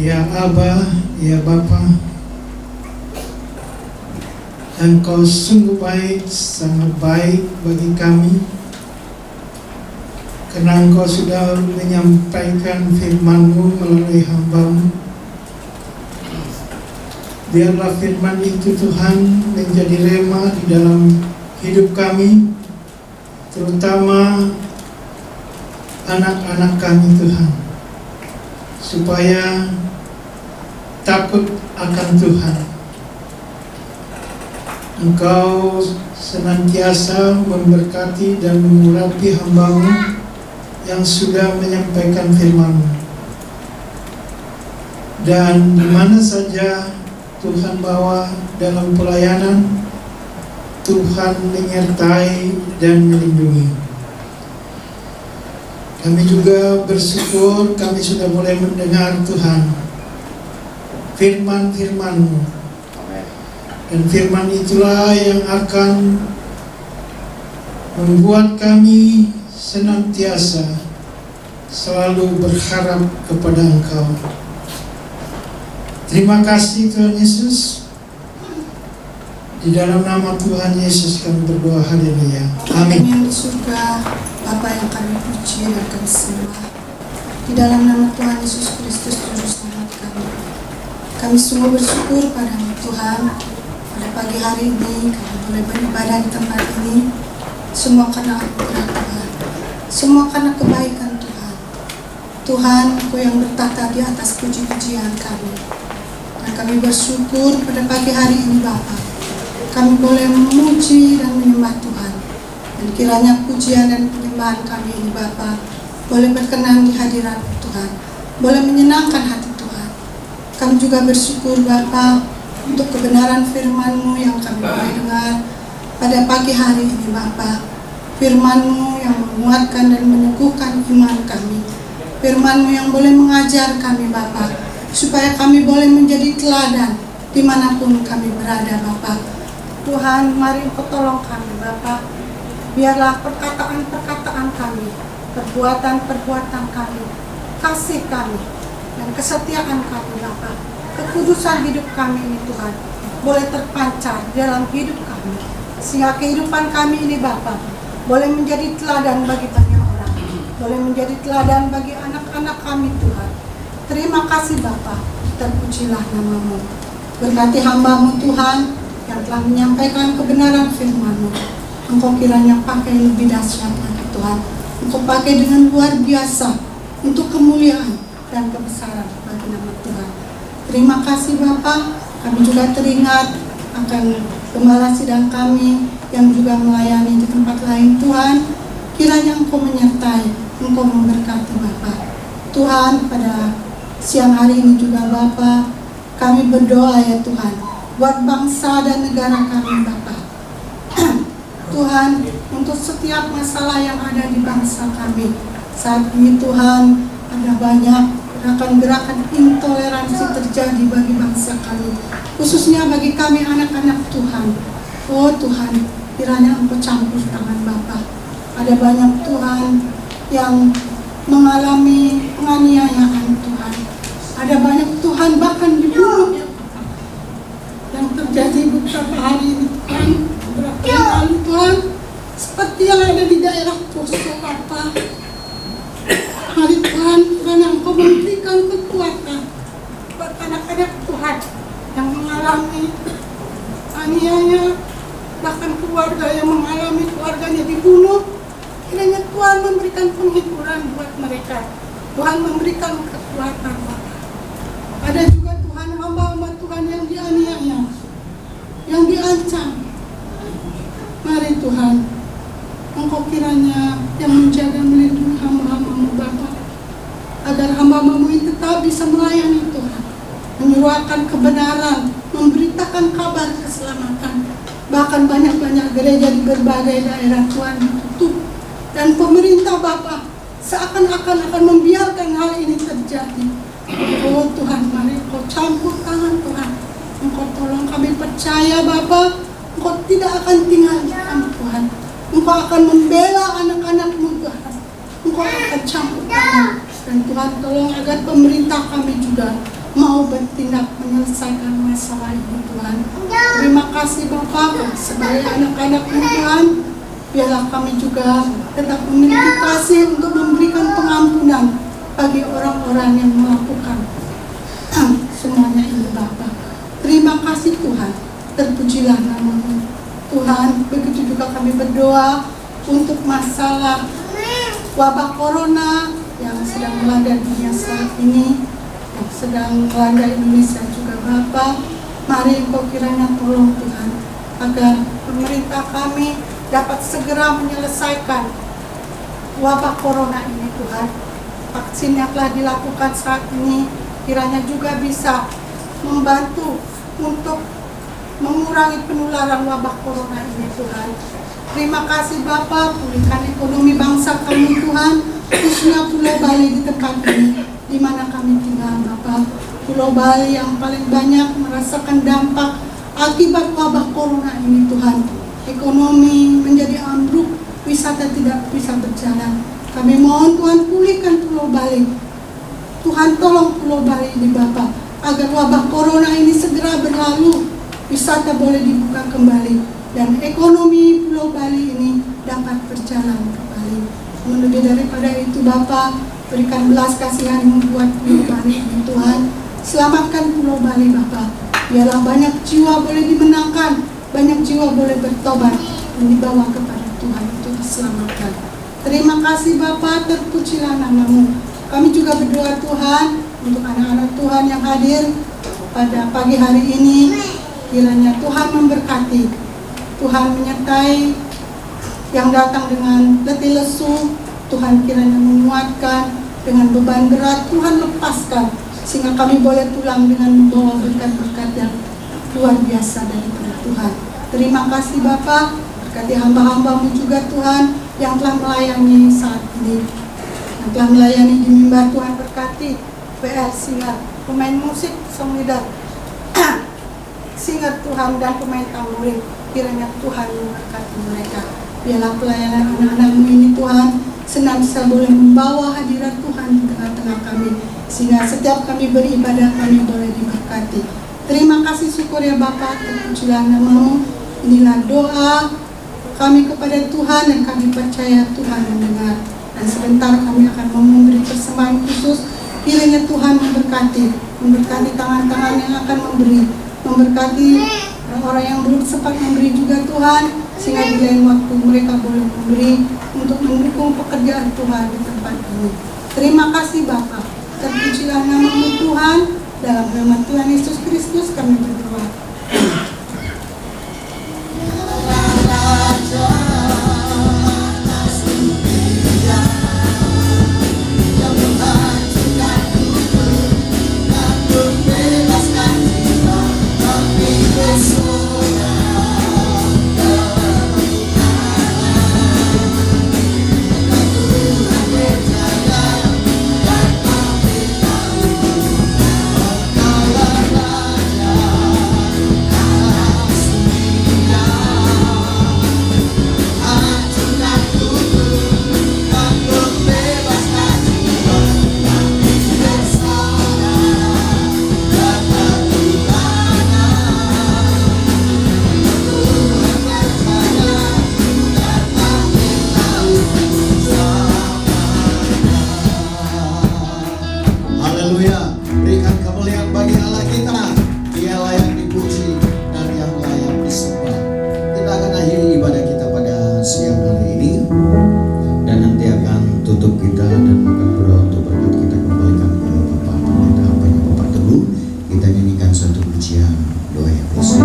E: Ya Aba, ya Bapa, Engkau sungguh baik, sangat baik bagi kami, karena Engkau sudah menyampaikan firman-Mu melalui hamba-Mu. Biarlah firman itu Tuhan menjadi rema di dalam hidup kami, terutama anak-anak kami Tuhan, supaya takut akan Tuhan. Engkau senantiasa memberkati dan mengurapi hamba-Mu yang sudah menyampaikan firman-Mu. Dan di mana saja Tuhan bawa dalam pelayanan, Tuhan menyertai dan melindungi. Kami juga bersyukur kami sudah boleh mendengar Tuhan firman-firman-Mu. Dan firman itulah yang akan membuat kami senantiasa selalu berharap kepada Engkau. Terima kasih Tuhan Yesus. Di dalam nama Tuhan Yesus kami berdoa, haleluya. Amin.
F: Yang di surga, Bapa yang kami puji dan kami sembah. Di dalam nama Tuhan Yesus Kristus Juru Selamat kami. Kami sungguh bersyukur pada Tuhan. Pada pagi hari ini kami boleh beribadah di tempat ini. Semua karena anugerah Tuhan, semua karena kebaikan Tuhan. Tuhan, Engkau yang bertata di atas puji-pujian kami. Dan kami bersyukur pada pagi hari ini Bapa, kami boleh memuji dan menyembah Tuhan. Dan kiranya pujian dan penyembahan kami ini Bapa boleh berkenan di hadirat Tuhan, boleh menyenangkan hati Tuhan. Kami juga bersyukur Bapa untuk kebenaran firman-Mu yang kami boleh dengar pada pagi hari ini Bapa. Firman-Mu yang menguatkan dan meneguhkan iman kami. Firman-Mu yang boleh mengajar kami Bapa, supaya kami boleh menjadi teladan dimanapun kami berada Bapa. Tuhan, mari Engkau tolong kami Bapa. Biarlah perkataan-perkataan kami, perbuatan-perbuatan kami, kasih kami, dan kesetiaan kami Bapa, kekudusan hidup kami ini Tuhan, boleh terpancar dalam hidup kami, sehingga kehidupan kami ini Bapa boleh menjadi teladan bagi banyak orang, boleh menjadi teladan bagi anak-anak kami Tuhan. Terima kasih Bapa, terpujilah nama-Mu. Berkati hamba-Mu Tuhan yang telah menyampaikan kebenaran firman-Mu. Engkau kiranya pakai lebih dahsyat lagi Tuhan. Engkau pakai dengan luar biasa untuk kemuliaan dan kebesaran bagi nama Tuhan. Terima kasih Bapa. Kami juga teringat akan gembala sidang kami yang juga melayani di tempat lain Tuhan. Kiranya Engkau menyertai, Engkau memberkati Bapa. Tuhan, pada siang hari ini juga Bapa, kami berdoa ya Tuhan, buat bangsa dan negara kami Bapa. Tuhan, untuk setiap masalah yang ada di bangsa kami saat ini Tuhan, ada banyak gerakan-gerakan intoleransi terjadi bagi bangsa kami, khususnya bagi kami anak-anak Tuhan. Oh Tuhan, kiranya Engkau campur tangan Bapa. Ada banyak Tuhan yang mengalami penganiayaan Tuhan. Ada banyak Tuhan bahkan dibunuh yang terjadi beberapa hari ini Tuhan, beberapa yang lalu Tuhan, seperti yang ada di daerah Poso Bapa. Hari Tuhan, kiranya Engkau memberikan kekuatan buat anak-anak Tuhan yang mengalami aniaya, bahkan keluarga yang mengalami keluarganya dibunuh. Kiranya Tuhan memberikan penghiburan buat mereka. Tuhan memberikan kekuatan Bapa. Ada juga Tuhan hamba-hamba Tuhan yang dianiaya, yang diancam. Mari Tuhan, Engkau kiranya yang menjaga melindungi hamba-hamba-Mu Bapa, agar hamba-hamba-Mu itu tetap bisa melayani Tuhan, menyuarakan kebenaran, memberitakan kabar keselamatan. Bahkan banyak-banyak gereja di berbagai daerah Tuhan ditutup, dan pemerintah Bapa seakan-akan akan membiarkan hal ini terjadi. Oh Tuhan, mari Engkau campur tangan Tuhan. Engkau tolong kami percaya Bapa, Engkau tidak akan tinggal diam Tuhan. Engkau akan membela anak-anak-Mu Tuhan. Engkau akan campur tangan. Dan Tuhan tolong agar pemerintah kami juga mau bertindak menyelesaikan masalah ini Tuhan. Terima kasih Bapa, sebagai anak-anak-Mu Tuhan, biarlah kami juga tetap memiliki kasih untuk memberikan pengampunan bagi orang-orang yang melakukan semuanya ini Bapa. Terima kasih Tuhan, terpujilah nama-Mu Tuhan. Begitu juga kami berdoa untuk masalah wabah corona yang sedang melanda dunia saat ini, yang sedang melanda Indonesia juga Bapa. Mari Engkau kiranya tolong Tuhan, agar pemerintah kami dapat segera menyelesaikan wabah corona ini Tuhan. Vaksin yang telah dilakukan saat ini kiranya juga bisa membantu untuk mengurangi penularan wabah corona ini Tuhan. Terima kasih Bapa, pulihkan ekonomi bangsa kami Tuhan, khususnya Pulau Bali di tempat ini di mana kami tinggal Bapa. Pulau Bali yang paling banyak merasakan dampak akibat wabah corona ini Tuhan. Ekonomi menjadi ambruk, wisata tidak bisa berjalan. Kami mohon Tuhan pulihkan Pulau Bali. Tuhan tolong Pulau Bali ini Bapa, agar wabah corona ini segera berlalu, wisata boleh dibuka kembali, dan ekonomi Pulau Bali ini dapat berjalan kembali. Lebih daripada itu Bapa, berikan belas kasihan-Mu buat Pulau Bali ini Tuhan. Selamatkan Pulau Bali Bapa, biarlah banyak jiwa boleh dimenangkan, banyak jiwa boleh bertobat dan dibawa kepada Tuhan untuk diselamatkan. Terima kasih Bapa, terpujilah nama-Mu. Kami juga berdoa Tuhan untuk anak-anak Tuhan yang hadir pada pagi hari ini. Kiranya Tuhan memberkati, Tuhan menyertai yang datang dengan letih lesu. Tuhan kiranya menguatkan, dengan beban berat Tuhan lepaskan, sehingga kami boleh pulang dengan membawa berkat-berkat yang luar biasa daripada Tuhan. Terima kasih Bapa, berkati hamba-hamba-Mu juga Tuhan yang telah melayani saat ini, yang telah melayani di mimbar. Tuhan berkati PL Singer, pemain musik, song leader, singer Tuhan, dan pemain tamborin. Kiranya Tuhan memberkati mereka. Biarlah pelayanan anak-anak-Mu ini Tuhan senantiasa boleh membawa hadirat Tuhan di tengah-tengah kami, sehingga setiap kami beribadah kami boleh diberkati. Terima kasih, syukur ya Bapa, terpujilah nama-Mu. Inilah doa kami kepada Tuhan dan kami percaya Tuhan mendengar. Dan sebentar kami akan memberi persembahan khusus. Kiranya Tuhan memberkati tangan-tangan yang akan memberi, memberkati orang-orang yang belum sempat memberi juga Tuhan, sehingga di lain waktu mereka boleh memberi untuk mendukung pekerjaan Tuhan di tempat ini. Terima kasih Bapa, terpujilah nama-Mu Tuhan. Dalam nama Tuhan Yesus Kristus kami berdoa.
C: Haleluya, berikan kemuliaan bagi Allah kita. Dia layak dipuji dan yang layak disembah. Kita akan akhiri ibadah kita pada siang hari ini, dan nanti akan tutup kita dan akan berdoa untuk berkat kita kembalikan ke Bapak Pendeta Bapak Teguh. Kita nyanyikan satu pujian doa yang khusus.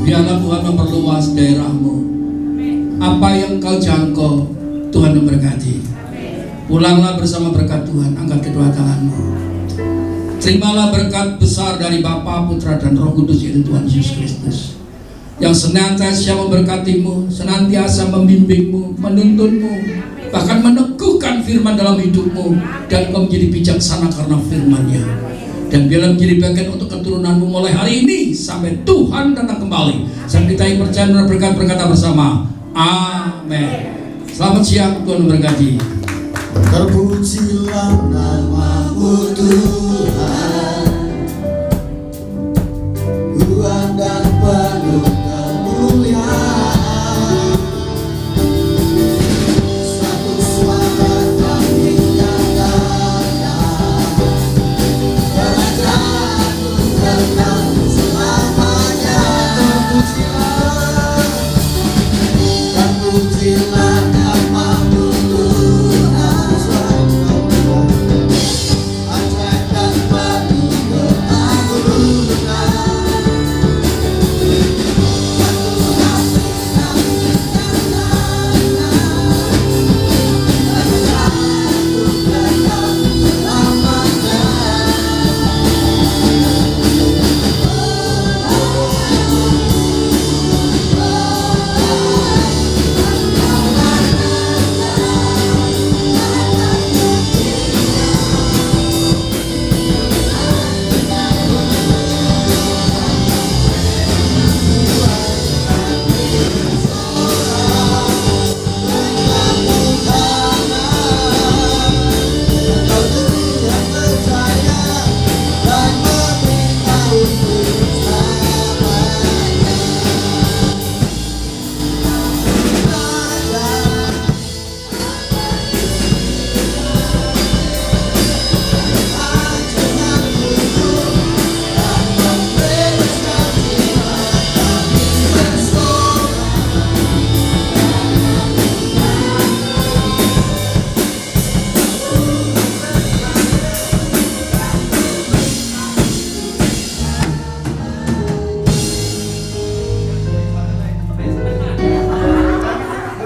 D: Biarlah Tuhan memperluas daerahmu. Apa yang kau jangkau, Tuhan memberkati. Pulanglah bersama berkat Tuhan, angkat kedua tanganmu. Terimalah berkat besar dari Bapa, Putra, dan Roh Kudus, yaitu Tuhan Yesus Kristus, yang senantiasa memberkatimu, senantiasa membimbingmu, menuntunmu, bahkan meneguhkan firman dalam hidupmu, dan kau menjadi bijaksana karena firman-Nya. Dan biarlah menjadi bagian untuk keturunanmu mulai hari ini sampai Tuhan datang kembali. Sampai kita yang percaya dan berkata bersama, amin. Selamat siang, Tuhan memberkati.
C: Terpujilah nama-Mu Tuhan.